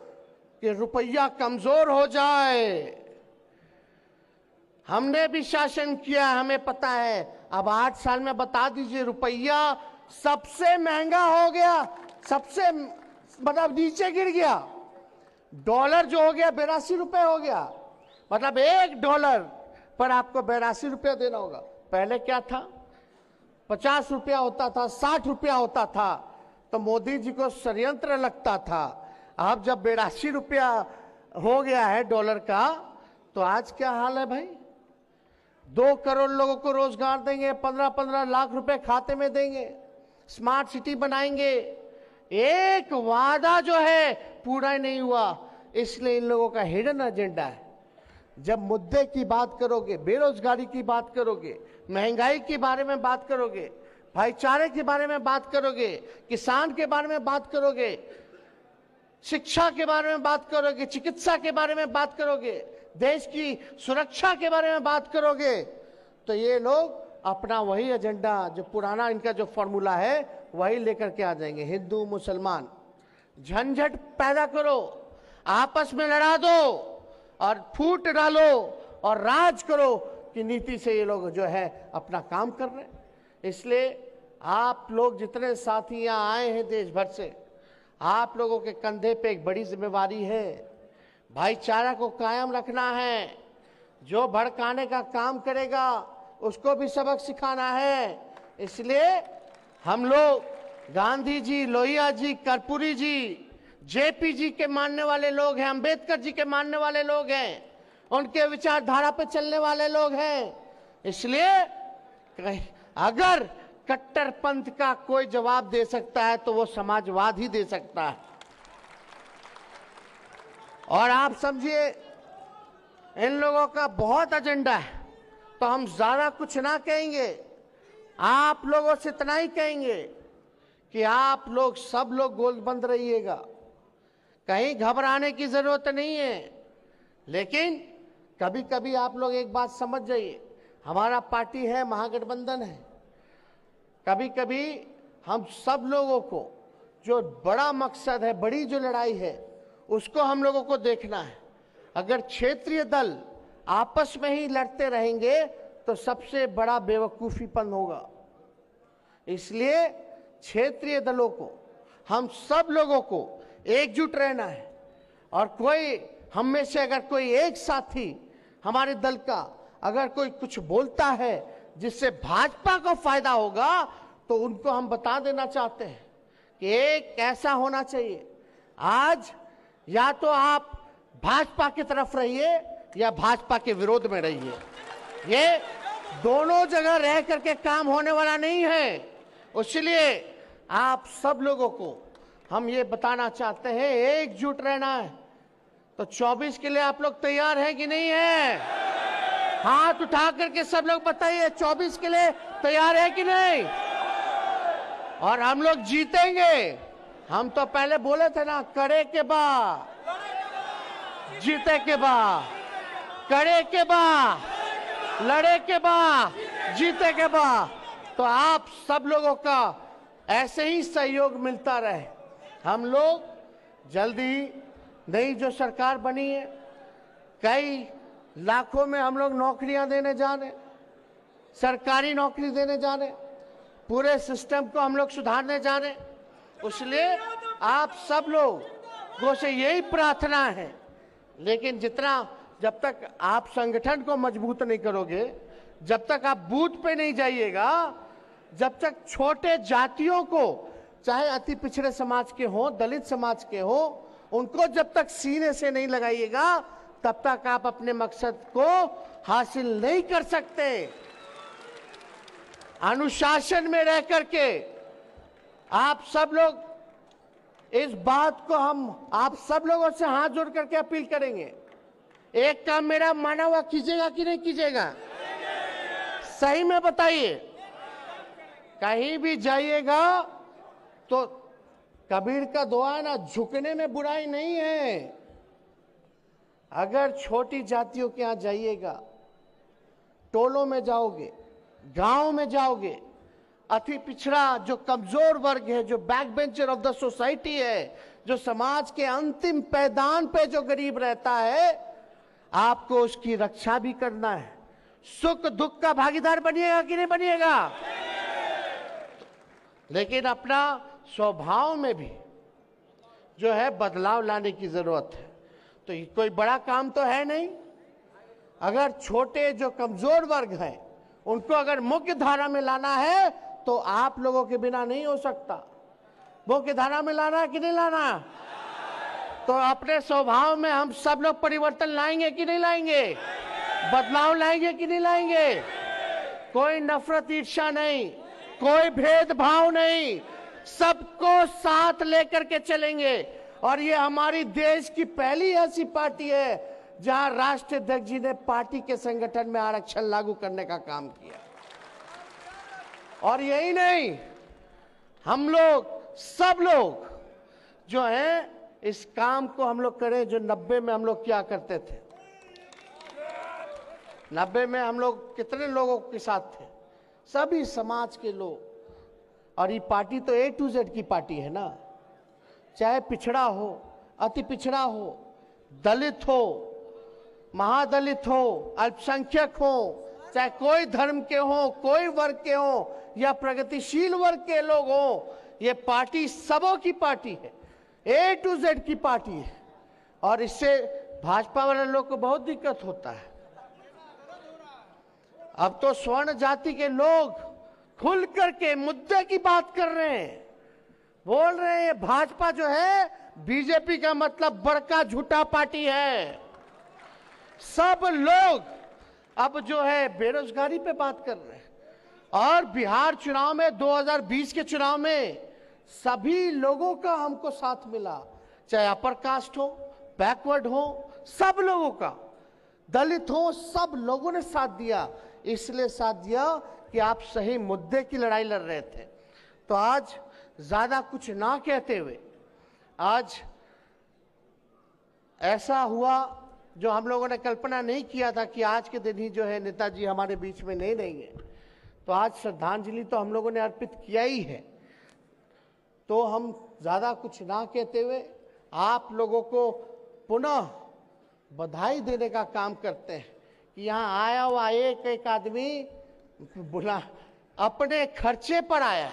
H: कि रुपया कमजोर हो जाए। हमने भी शासन किया, हमें पता है। अब 8 साल में बता दीजिए, रुपया सबसे महंगा हो गया, सबसे मतलब नीचे गिर गया। डॉलर जो हो गया 82 रुपए हो गया, मतलब $1 पर आपको 82 रुपया देना होगा। पहले क्या था, 50 रुपया होता था, 60 रुपया होता था, तो मोदी जी को षड्यंत्र लगता था। अब जब 82 रुपया हो गया है डॉलर का, तो आज क्या हाल है भाई? 2 करोड़ लोगों को रोजगार देंगे, 15-15 लाख रुपए खाते में देंगे, स्मार्ट सिटी बनाएंगे। एक वादा जो है पूरा नहीं हुआ, इसलिए इन लोगों का हिडन एजेंडा है। जब मुद्दे की बात करोगे, बेरोजगारी की बात करोगे, महंगाई के बारे में बात करोगे, भाईचारे के बारे में बात करोगे, किसान के बारे में बात करोगे, शिक्षा के बारे में बात करोगे, चिकित्सा के बारे में बात करोगे, देश की सुरक्षा के बारे में बात करोगे, तो ये लोग अपना वही एजेंडा, जो पुराना इनका जो फॉर्मूला है, वही लेकर के आ जाएंगे। हिंदू मुसलमान झंझट पैदा करो, आपस में लड़ा दो और फूट डालो और राज करो की नीति से ये लोग जो है अपना काम कर रहे हैं। इसलिए आप लोग जितने साथी यहाँ आए हैं देश भर से, आप लोगों के कंधे पे एक बड़ी जिम्मेवारी है। भाईचारा को कायम रखना है। जो भड़काने का काम करेगा उसको भी सबक सिखाना है। इसलिए हम लोग गांधी जी, लोहिया जी, कर्पूरी जी, जेपी जी के मानने वाले लोग हैं, अंबेडकर जी के मानने वाले लोग हैं, उनके विचारधारा पे चलने वाले लोग हैं। इसलिए अगर कट्टरपंथ का कोई जवाब दे सकता है तो वो समाजवाद ही दे सकता है। और आप समझिए इन लोगों का बहुत एजेंडा है, तो हम ज्यादा कुछ ना कहेंगे, आप लोगों से इतना ही कहेंगे कि आप लोग सब लोग गोलबंद रहिएगा, कहीं घबराने की जरूरत नहीं है। लेकिन कभी कभी आप लोग एक बात समझ जाइए, हमारा पार्टी है, महागठबंधन है, कभी कभी हम सब लोगों को जो बड़ा मकसद है, बड़ी जो लड़ाई है, उसको हम लोगों को देखना है। अगर क्षेत्रीय दल आपस में ही लड़ते रहेंगे तो सबसे बड़ा बेवकूफीपन होगा। इसलिए क्षेत्रीय दलों को, हम सब लोगों को एकजुट रहना है। और कोई हम में से अगर कोई एक साथी हमारे दल का अगर कोई कुछ बोलता है जिससे भाजपा को फायदा होगा, तो उनको हम बता देना चाहते हैं कि एक ऐसा होना चाहिए, आज या तो आप भाजपा की तरफ रहिए या भाजपा के विरोध में रहिए। ये दोनों जगह रह करके काम होने वाला नहीं है। इसलिए आप सब लोगों को हम ये बताना चाहते हैं, एकजुट रहना है। तो 24 के लिए आप लोग तैयार हैं कि नहीं है? हाथ उठा करके सब लोग बताइए, 24 के लिए तैयार है कि नहीं? और हम लोग जीतेंगे। हम तो पहले बोले थे ना, कड़े के बाद जीते के बाद, कड़े के बाद, लड़े के बाद, जीते के बाद। तो आप सब लोगों का ऐसे ही सहयोग मिलता रहे। हम लोग जल्दी नई जो सरकार बनी है, कई लाखों में हम लोग नौकरियां देने जा रहे, सरकारी नौकरी देने जा रहे, पूरे सिस्टम को हम लोग सुधारने जा रहे। इसलिए आप सब लोगों से यही प्रार्थना है। लेकिन जितना जब तक आप संगठन को मजबूत नहीं करोगे, जब तक आप बूथ पे नहीं जाइएगा, जब तक छोटे जातियों को, चाहे अति पिछड़े समाज के हो, दलित समाज के हो, उनको जब तक सीने से नहीं लगाइएगा, तब तक आप अपने मकसद को हासिल नहीं कर सकते। अनुशासन में रह करके आप सब लोग, इस बात को हम आप सब लोगों से हाथ जोड़ करके अपील करेंगे, एक काम मेरा माना हुआ कीजिएगा कि नहीं कीजिएगा? सही में बताइए। कहीं भी जाइएगा तो कबीर का दुआ है ना, झुकने में बुराई नहीं है। अगर छोटी जातियों के यहां जाइएगा, टोलों में जाओगे, गांव में जाओगे, अति पिछड़ा जो कमजोर वर्ग है, जो back bencher of the society है, जो समाज के अंतिम पैदान पे जो गरीब रहता है, आपको उसकी रक्षा भी करना है। सुख दुख का भागीदार बनिएगा कि नहीं बनिएगा? लेकिन अपना स्वभाव में भी जो है बदलाव लाने की जरूरत है। तो ये कोई बड़ा काम तो है नहीं। अगर छोटे जो कमजोर वर्ग हैं उनको अगर मुख्य धारा में लाना है तो आप लोगों के बिना नहीं हो सकता। मुख्य धारा में लाना है कि नहीं लाना? तो अपने स्वभाव में हम सब लोग परिवर्तन लाएंगे कि नहीं लाएंगे? बदलाव लाएंगे कि नहीं लाएंगे? कोई नफरत ईर्ष्या नहीं, कोई भेदभाव नहीं, सबको साथ लेकर के चलेंगे। और ये हमारी देश की पहली ऐसी पार्टी है जहां राष्ट्रीय अध्यक्ष जी ने पार्टी के संगठन में आरक्षण लागू करने का काम किया। और यही नहीं, हम लोग सब लोग जो हैं इस काम को हम लोग करें जो 90 में हम लोग क्या करते थे। 90 में हम लोग कितने लोगों के साथ थे? सभी समाज के लोग। और ये पार्टी तो A to Z की पार्टी है ना, चाहे पिछड़ा हो, अति पिछड़ा हो, दलित हो, महादलित हो, अल्पसंख्यक हो, चाहे कोई धर्म के हो, कोई वर्ग के हो या प्रगतिशील वर्ग के लोग हो, ये पार्टी सबों की पार्टी है, A to Z की पार्टी है। और इससे भाजपा वाले लोग को बहुत दिक्कत होता है। अब तो स्वर्ण जाति के लोग खुल करके मुद्दे की बात कर रहे हैं, बोल रहे हैं भाजपा जो है बीजेपी का मतलब बड़का झूठा पार्टी है। सब लोग अब जो है बेरोजगारी पे बात कर रहे हैं। और बिहार चुनाव में 2020 के चुनाव में सभी लोगों का हमको साथ मिला, चाहे अपर कास्ट हो, बैकवर्ड हो, सब लोगों का, दलित हो, सब लोगों ने साथ दिया। इसलिए साथ दिया कि आप सही मुद्दे की लड़ाई लड़ रहे थे। तो आज ज्यादा कुछ ना कहते हुए, आज ऐसा हुआ जो हम लोगों ने कल्पना नहीं किया था कि आज के दिन ही जो है नेताजी हमारे बीच में नहीं रहेंगे। तो आज श्रद्धांजलि तो हम लोगों ने अर्पित किया ही है। तो हम ज्यादा कुछ ना कहते हुए आप लोगों को पुनः बधाई देने का काम करते हैं कि यहाँ आया हुआ एक एक आदमी बुला अपने खर्चे पर आया,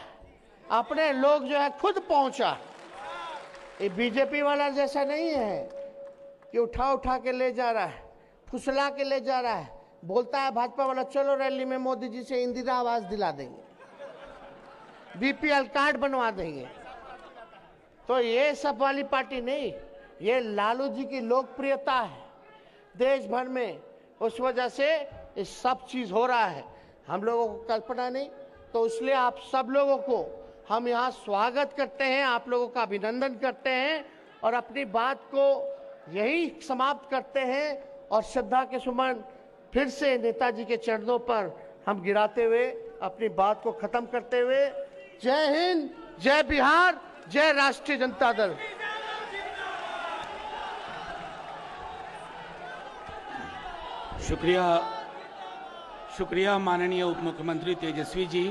H: अपने लोग जो है खुद पहुंचा। ये बीजेपी वाला जैसा नहीं है कि उठा उठा के ले जा रहा है, फुसला के ले जा रहा है। बोलता है भाजपा वाला चलो रैली में मोदी जी से इंदिरा आवास दिला देंगे, बीपीएल कार्ड बनवा देंगे। तो ये सब वाली पार्टी नहीं, ये लालू जी की लोकप्रियता है देश भर में, उस वजह से ये सब चीज हो रहा है। हम लोगों को कल्पना नहीं। तो इसलिए आप सब लोगों को हम यहाँ स्वागत करते हैं, आप लोगों का अभिनंदन करते हैं और अपनी बात को यही समाप्त करते हैं। और श्रद्धा के सुमन फिर से नेताजी के चरणों पर हम गिराते हुए अपनी बात को खत्म करते हुए, जय हिंद, जय बिहार, जय राष्ट्रीय जनता दल।
B: शुक्रिया माननीय उप मुख्यमंत्री तेजस्वी जी।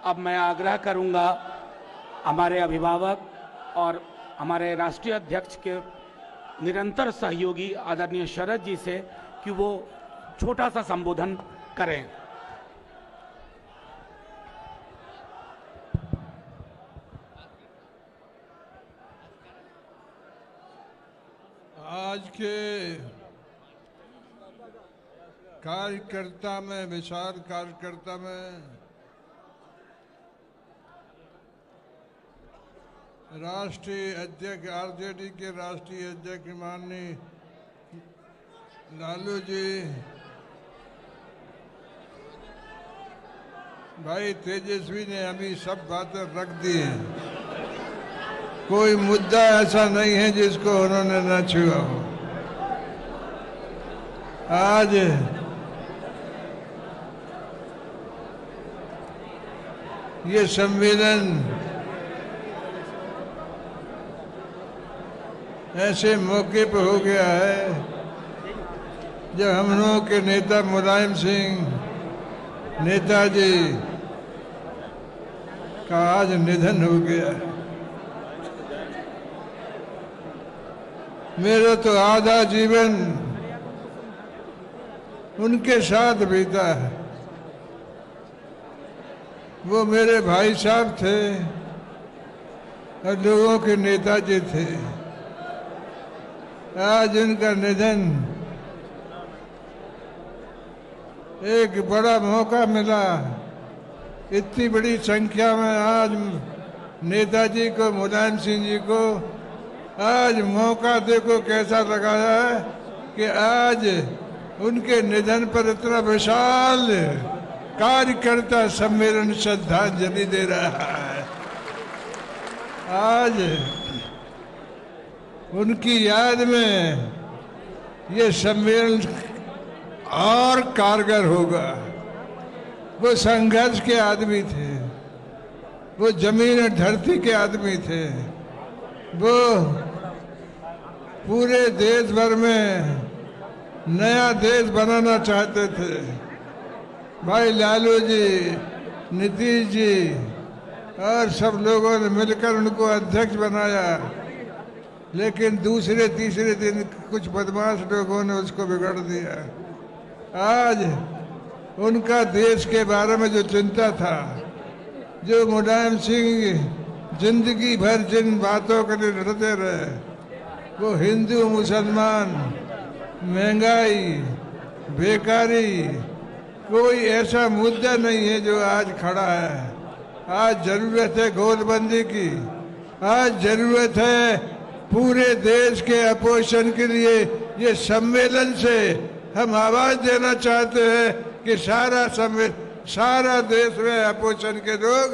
B: अब मैं आग्रह करूंगा हमारे अभिभावक और हमारे राष्ट्रीय अध्यक्ष के निरंतर सहयोगी आदरणीय शरद जी से कि वो छोटा सा संबोधन करें।
I: आज के कार्यकर्ता में, विशाल कार्यकर्ता में राष्ट्रीय अध्यक्ष, आरजेडी के राष्ट्रीय अध्यक्ष माननीय लालू जी, भाई तेजस्वी ने अभी सब बातें रख दी हैं। कोई मुद्दा ऐसा नहीं है जिसको उन्होंने न छुआ हो। आज ये सम्मेलन ऐसे मौके पर हो गया है जब हम लोगों के नेता मुलायम सिंह नेताजी का आज निधन हो गया है। मेरा तो आधा जीवन उनके साथ बीता है। वो मेरे भाई साहब थे और लोगों के नेताजी थे। आज उनका निधन एक बड़ा मौका मिला। इतनी बड़ी संख्या में आज नेताजी को, मुलायम सिंह जी को आज मौका देखो कैसा लगाया है कि आज उनके निधन पर इतना विशाल कार्यकर्ता सम्मेलन श्रद्धांजलि दे रहा है। आज उनकी याद में ये सम्मेलन और कारगर होगा। वो संघर्ष के आदमी थे, वो जमीन और धरती के आदमी थे, वो पूरे देश भर में नया देश बनाना चाहते थे। भाई लालू जी, नीतीश जी और सब लोगों ने मिलकर उनको अध्यक्ष बनाया, लेकिन दूसरे तीसरे दिन कुछ बदमाश लोगों ने उसको बिगाड़ दिया। आज उनका देश के बारे में जो चिंता था, जो मुलायम सिंह जिंदगी भर जिन बातों के लिए लड़ते रहे, वो हिंदू मुसलमान, महंगाई, बेकारी, कोई ऐसा मुद्दा नहीं है जो आज खड़ा है। आज जरूरत है गोलबंदी की, आज जरूरत है पूरे देश के अपोजिशन के लिए। ये सम्मेलन से हम आवाज देना चाहते हैं कि सारा देश में अपोजिशन के लोग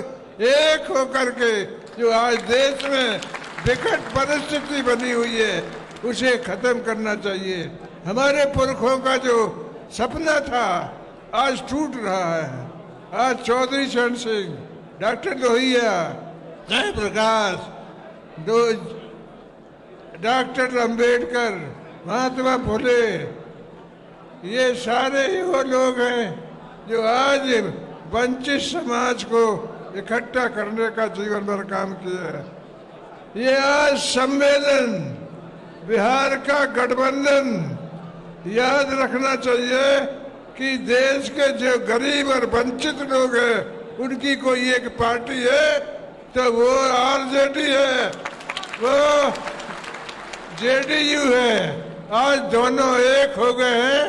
I: एक होकर के जो आज देश में विकट परिस्थिति बनी हुई है उसे खत्म करना चाहिए। हमारे पुरखों का जो सपना था आज टूट रहा है। आज चौधरी चरण सिंह, डॉक्टर लोहिया, जयप्रकाश, डॉक्टर अंबेडकर, महात्मा फुले, ये सारे वो लोग हैं जो आज वंचित समाज को इकट्ठा करने का जीवन भर काम किया है। ये आज सम्मेलन बिहार का गठबंधन याद रखना चाहिए कि देश के जो गरीब और वंचित लोग हैं उनकी कोई एक पार्टी है तो वो आरजेडी है, वो जेडीयू है। आज दोनों एक हो गए हैं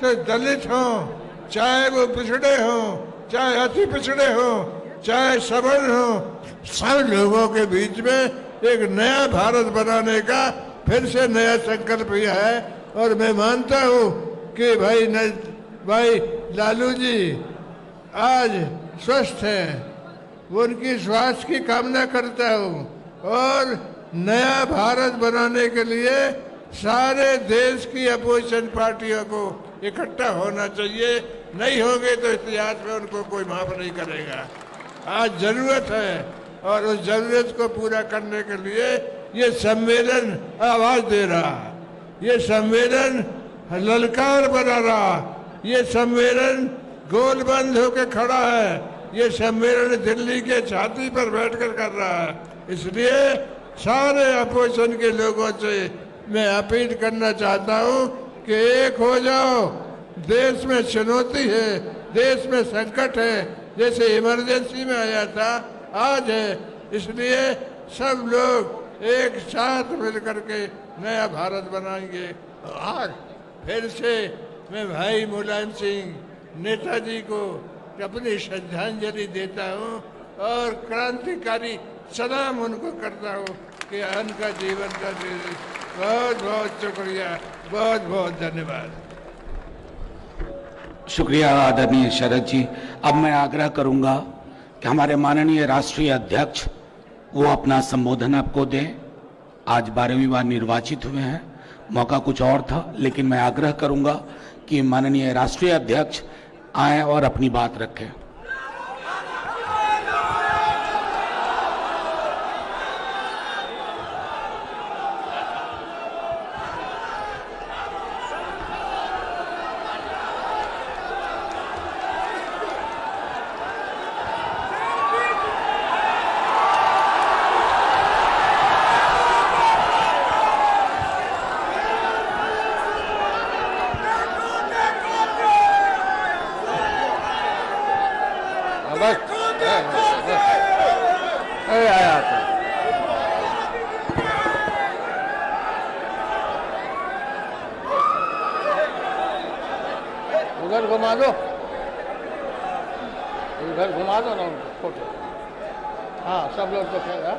I: तो दलित हो, चाहे वो पिछड़े हो, चाहे अति पिछड़े हो, चाहे सबल हो, सब लोगों के बीच में एक नया भारत बनाने का फिर से नया संकल्प किया है। और मैं मानता हूँ कि भाई लालू जी आज स्वस्थ हैं, उनकी स्वास्थ्य की कामना करता हूँ। और नया भारत बनाने के लिए सारे देश की अपोजिशन पार्टियों को इकट्ठा होना चाहिए। नहीं होंगे तो इतिहास में उनको कोई माफ नहीं करेगा। आज जरूरत है और उस जरूरत को पूरा करने के लिए ये सम्मेलन आवाज दे रहा, ये सम्मेलन ललकार बना रहा, ये सम्मेलन गोलबंद होकर खड़ा है, ये सम्मेलन दिल्ली के छाती पर बैठकर कर रहा है। इसलिए सारे अपोजिशन के लोगों से मैं अपील करना चाहता हूँ कि एक हो जाओ। देश में चुनौती है, देश में संकट है, जैसे इमरजेंसी में आया था आज है। इसलिए सब लोग एक साथ मिलकर के नया भारत बनाएंगे। आज फिर से मैं भाई मुलायम सिंह नेताजी को अपनी श्रद्धांजलि देता हूँ और क्रांतिकारी सलाम उनको करता हूँ कि उनका जीवन का बहुत बहुत शुक्रिया, बहुत बहुत धन्यवाद।
B: शुक्रिया आदरणीय शरद जी। अब मैं आग्रह करूंगा कि हमारे माननीय राष्ट्रीय अध्यक्ष वो अपना संबोधन आपको दें। आज 12वीं बार निर्वाचित हुए हैं, मौका कुछ और था, लेकिन मैं आग्रह करूंगा कि माननीय राष्ट्रीय अध्यक्ष आए और अपनी बात रखें।
C: उधर घुमा दो, उधर घुमा दो ना उनको फोटो। हाँ, सब लोग देखेगा।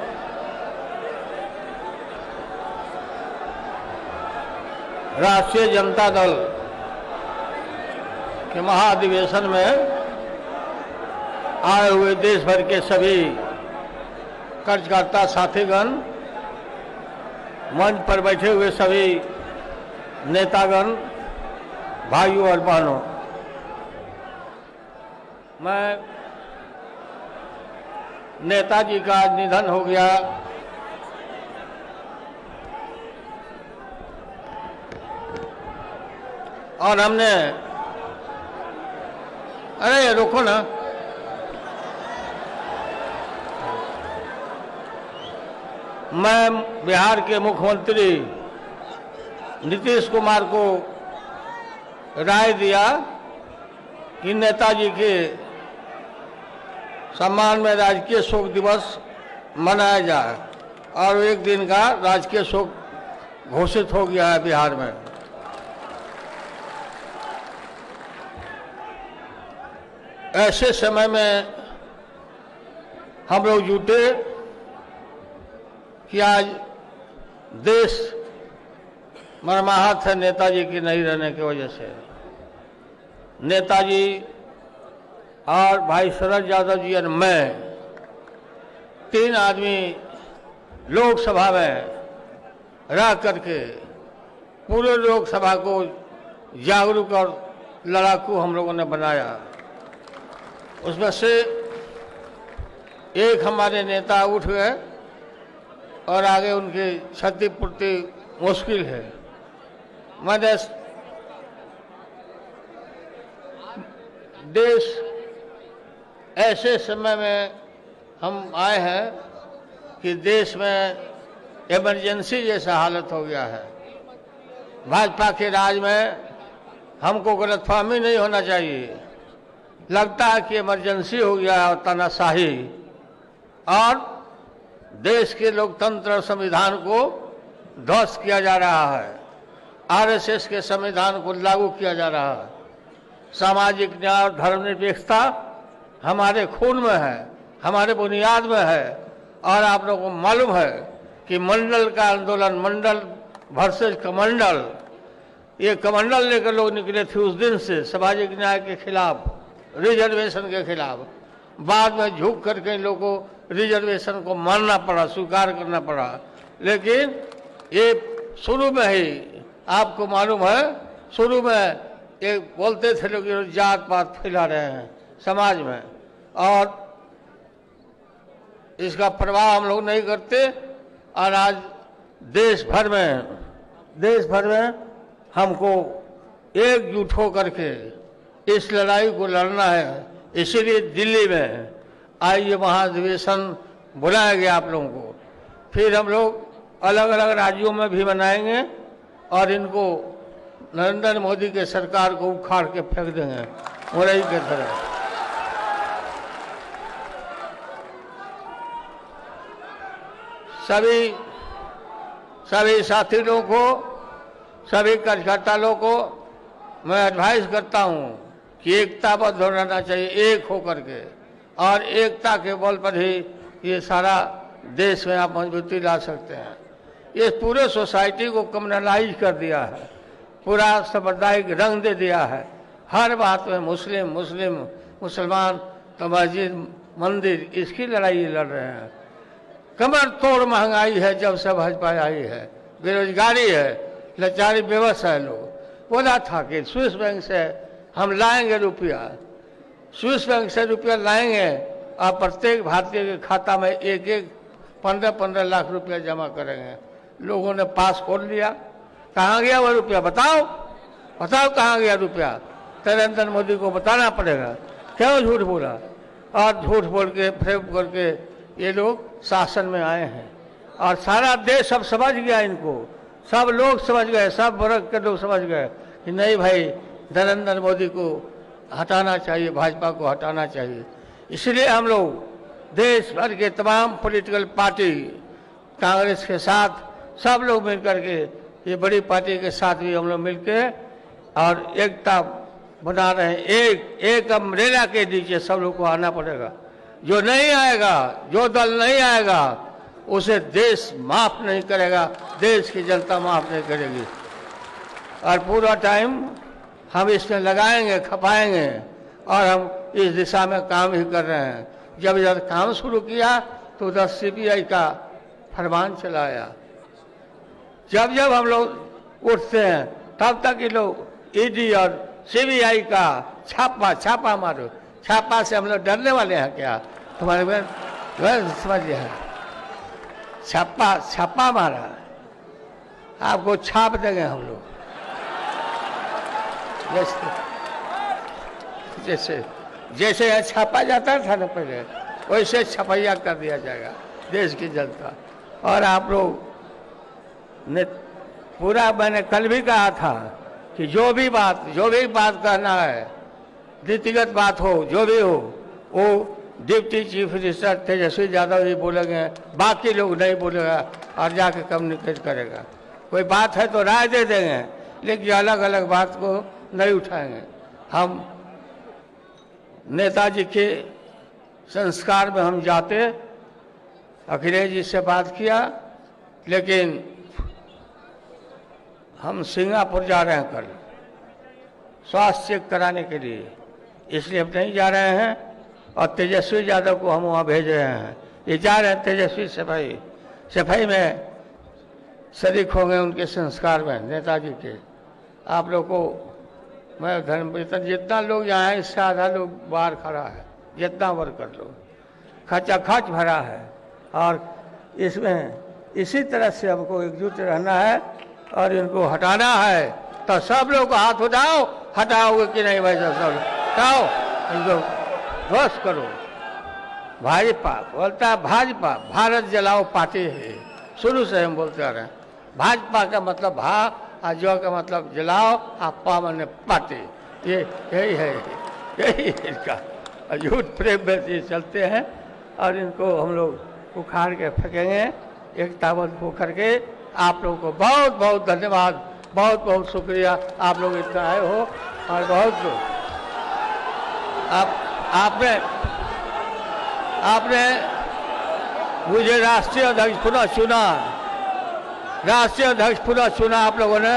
C: राष्ट्रीय जनता दल के महाधिवेशन में आए हुए देश भर के सभी कार्यकर्ता साथीगण, मंच पर बैठे हुए सभी नेतागण, भाइयों और बहनों, मैं नेताजी का आज निधन हो गया। और हमने, अरे रुको ना, मैं बिहार के मुख्यमंत्री नीतीश कुमार को राय दिया कि नेताजी के सम्मान में राजकीय शोक दिवस मनाया जाए, और एक दिन का राजकीय शोक घोषित हो गया है बिहार में। ऐसे समय में हम लोग जुटे कि आज देश मर्माहत है नेताजी की नहीं रहने की वजह से। नेताजी और भाई शरद यादव जी और मैं, तीन आदमी लोकसभा में रह करके पूरे लोकसभा को जागरूक और लड़ाकू हम लोगों ने बनाया। उसमें से एक हमारे नेता उठ गए और आगे उनकी क्षतिपूर्ति मुश्किल है। मैंने देश ऐसे समय में हम आए हैं कि देश में इमरजेंसी जैसा हालत हो गया है। भाजपा के राज में हमको गलतफहमी नहीं होना चाहिए। लगता है कि इमरजेंसी हो गया है और तानाशाही, और देश के लोकतंत्र और संविधान को ध्वस्त किया जा रहा है। आरएसएस के संविधान को लागू किया जा रहा है। सामाजिक न्याय और धर्मनिरपेक्षता हमारे खून में है, हमारे बुनियाद में है। और आप लोगों को मालूम है कि मंडल का आंदोलन, मंडल वर्सेस कमंडल, ये कमंडल लेकर लोग निकले थे उस दिन से सामाजिक न्याय के खिलाफ, रिजर्वेशन के खिलाफ। बाद में झुक करके लोगों को रिजर्वेशन को मानना पड़ा, स्वीकार करना पड़ा। लेकिन ये शुरू में ही आपको मालूम है, शुरू में ये बोलते थे लोग जात पात फैला रहे हैं समाज में, और इसका प्रभाव हम लोग नहीं करते। और आज देश भर में हमको एकजुट होकर के इस लड़ाई को लड़ना है। इसीलिए दिल्ली में आइए महाधिवेशन बुलाया गया आप लोगों को। फिर हम लोग अलग अलग राज्यों में भी मनाएंगे और इनको नरेंद्र मोदी के सरकार को उखाड़ के फेंक देंगे मुरई के तरह। सभी साथी लोगों को, सभी कार्यकर्ता लोगों को मैं एडवाइस करता हूं कि एकताबद्ध रहना चाहिए, एक होकर के, और एकता के बल पर ही ये सारा देश में आप मजबूती ला सकते हैं। ये पूरे सोसाइटी को कम्युनलाइज कर दिया है, पूरा सांप्रदायिक रंग दे दिया है। हर बात में मुस्लिम मुस्लिम, मुसलमान तो मस्जिद मंदिर, इसकी लड़ाई लड़ रहे हैं। कमर तोड़ महंगाई है जब से भाजपा आई है, बेरोजगारी है, लाचारी बेबस है लोग। बोला था कि स्विस बैंक से हम लाएंगे रुपया, स्विस बैंक से रुपया लाएंगे और प्रत्येक भारतीय के खाता में एक एक 15-15 लाख रुपया जमा करेंगे। लोगों ने पास खोल लिया। कहाँ गया वो रुपया? बताओ बताओ कहाँ गया रुपया? नरेंद्र मोदी को बताना पड़ेगा क्यों झूठ बोला। और झूठ बोल के फ्रेम करके ये लोग शासन में आए हैं और सारा देश अब समझ गया इनको, सब लोग समझ गए, सब वर्ग के लोग समझ गए कि नहीं भाई, नरेंद्र मोदी को हटाना चाहिए, भाजपा को हटाना चाहिए। इसलिए हम लोग देश भर के तमाम पॉलिटिकल पार्टी, कांग्रेस के साथ सब लोग मिलकर के, ये बड़ी पार्टी के साथ भी हम लोग मिलकर और एकता बना रहे हैं। एक अम्ब्रेला के नीचे सब लोग को आना पड़ेगा। जो नहीं आएगा, जो दल नहीं आएगा, उसे देश माफ नहीं करेगा, देश की जनता माफ नहीं करेगी। और पूरा टाइम हम इसमें लगाएंगे, खपाएंगे और हम इस दिशा में काम ही कर रहे हैं। जब काम शुरू किया तो उधर CBI का फरमान चलाया। जब जब हम लोग उठते हैं तब तक ये लोग ED और CBI का छापा मारो। छापा से हम लोग डरने वाले हैं क्या? तुम्हारे बहन समझ लिया है, छापा मारा, आपको छाप देंगे हम लोग। जैसे यहाँ छापा जाता था ना पहले, वैसे छपैया कर दिया जाएगा देश की जनता। और आप लोग ने पूरा, मैंने कल भी कहा था कि जो भी बात कहना है, नीतिगत बात हो, जो भी हो, वो deputy chief minister Tejashwi Yadav ji बोलेंगे, बाकी लोग नहीं बोलेगा और जाके कम्युनिकेट करेगा। कोई बात है तो राय दे देंगे, लेकिन अलग अलग बात को नहीं उठाएंगे। हम नेताजी के संस्कार में हम जाते, अखिलेश जी से बात किया, लेकिन हम सिंगापुर जा रहे हैं कल स्वास्थ्य चेक कराने के लिए, इसलिए हम नहीं जा रहे हैं। और तेजस्वी यादव को हम वहाँ भेज रहे हैं। ये जा रहे हैं तेजस्वी सफाई में शरीक होंगे, उनके संस्कार में नेताजी के। आप लोग को मैं धन्यवाद। जितना लोग यहाँ है इससे आधा लोग बाहर खड़ा है, जितना वर्कर लोग खचाखच भरा है। और इसमें इसी तरह से हमको एकजुट रहना है और इनको हटाना है। तो सब लोग को हाथ उठाओ, हटाओगे कि नहीं भाई? सब हटाओ, इनको ध्वस्त करो। भाजपा बोलता है, भाजपा भारत जलाओ पार्टी है, शुरू से हम बोलते आ रहे हैं। भाजपा का मतलब भा और जो का मतलब जलाओ, आप पावन पार्टी, ये यही है, यही है इनका। झूठ प्रेम में ये चलते हैं और इनको हम लोग उखाड़ के फेंकेंगे एकताबद्ध होकर के। आप लोगों को बहुत बहुत धन्यवाद, बहुत बहुत शुक्रिया, आप लोग इतना आए हो। और बहुत आपने मुझे राष्ट्रीय अध्यक्ष पुनः चुना, आप लोगों ने।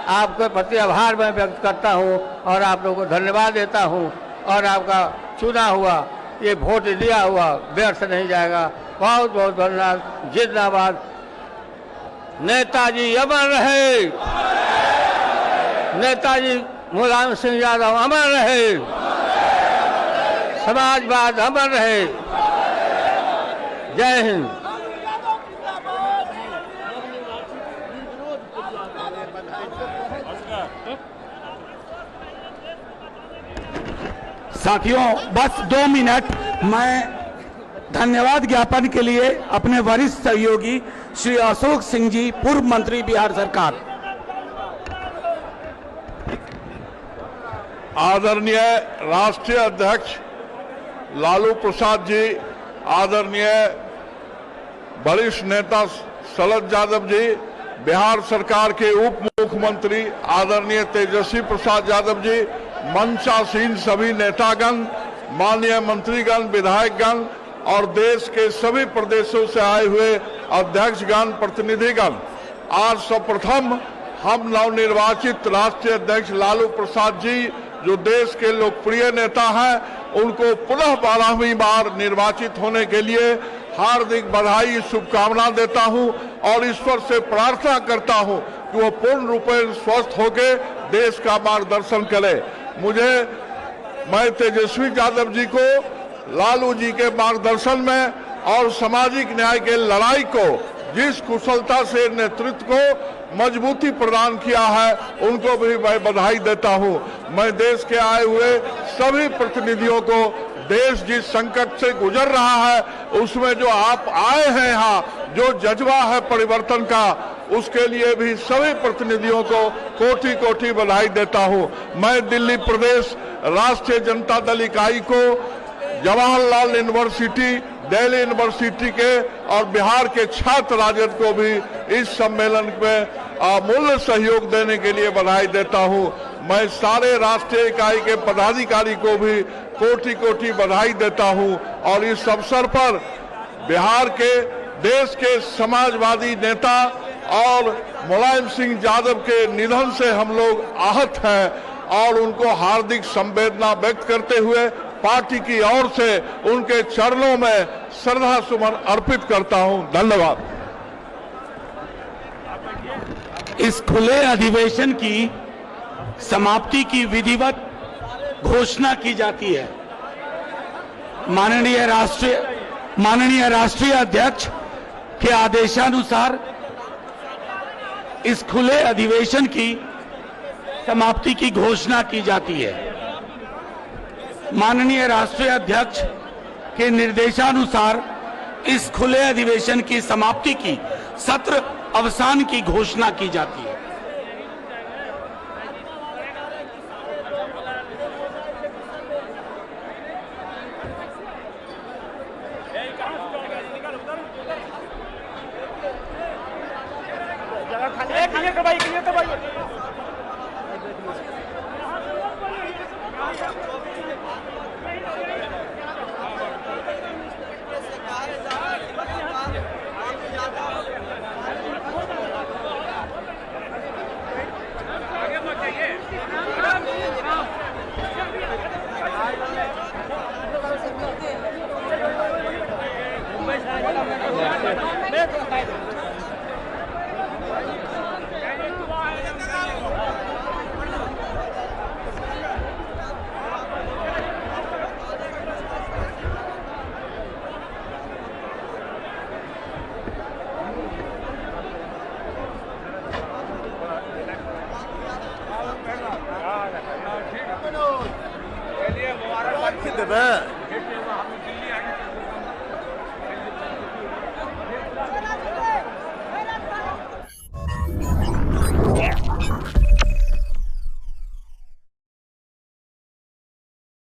C: आपके प्रति आभार मैं व्यक्त करता हूं और आप लोगों को धन्यवाद देता हूं। और आपका चुना हुआ, ये वोट दिया हुआ व्यर्थ नहीं जाएगा। बहुत बहुत धन्यवाद। जिंदाबाद नेताजी, अमर रहे नेताजी। मुलायम सिंह यादव अमर रहे, समाजवाद अमर रहे। जय हिंद।
B: साथियों, बस 2 मिनट मैं धन्यवाद ज्ञापन के लिए अपने वरिष्ठ सहयोगी श्री अशोक सिंह जी, पूर्व मंत्री बिहार सरकार।
J: आदरणीय राष्ट्रीय अध्यक्ष लालू प्रसाद जी, आदरणीय वरिष्ठ नेता शरद यादव जी, बिहार सरकार के उप मुख्यमंत्री आदरणीय तेजस्वी प्रसाद यादव जी, मंचासीन सभी नेतागण, माननीय मंत्रीगण, विधायकगण और देश के सभी प्रदेशों से आए हुए अध्यक्षगण, प्रतिनिधिगण, आज सर्वप्रथम हम नवनिर्वाचित राष्ट्रीय अध्यक्ष लालू प्रसाद जी, जो देश के लोकप्रिय नेता हैं, उनको पुनः 12वीं बार निर्वाचित होने के लिए हार्दिक बधाई, शुभकामना देता हूं और ईश्वर से प्रार्थना करता हूं कि वो पूर्ण रूप से स्वस्थ होकर देश का मार्गदर्शन करे। मैं तेजस्वी यादव जी को लालू जी के मार्गदर्शन में और सामाजिक न्याय के लड़ाई को जिस कुशलता से नेतृत्व को मजबूती प्रदान किया है, उनको भी मैं बधाई देता हूं। मैं देश के आए हुए सभी प्रतिनिधियों को, देश जिस संकट से गुजर रहा है उसमें जो आप आए हैं यहाँ, जो जज्बा है परिवर्तन का, उसके लिए भी सभी प्रतिनिधियों को कोटि कोटि बधाई देता हूं। मैं दिल्ली प्रदेश राष्ट्रीय जनता दल इकाई को जवाहरलाल यूनिवर्सिटी, दिल्ली यूनिवर्सिटी के और बिहार के छात्र राजद को भी इस सम्मेलन में अमूल्य सहयोग देने के लिए बधाई देता हूं। मैं सारे राष्ट्रीय इकाई के पदाधिकारी को भी कोटि कोटि बधाई देता हूं और इस अवसर पर बिहार के, देश के समाजवादी नेता और मुलायम सिंह यादव के निधन से हम लोग आहत हैं और उनको हार्दिक संवेदना व्यक्त करते हुए पार्टी की ओर से उनके चरणों में श्रद्धा सुमन अर्पित करता हूं। धन्यवाद।
B: इस खुले अधिवेशन की समाप्ति की विधिवत घोषणा की जाती है। माननीय राष्ट्रीय अध्यक्ष के आदेशानुसार इस खुले अधिवेशन की समाप्ति की घोषणा की जाती है। माननीय राष्ट्रीय अध्यक्ष के निर्देशानुसार इस खुले अधिवेशन की समाप्ति की, सत्र अवसान की घोषणा की जाती है।
K: देवे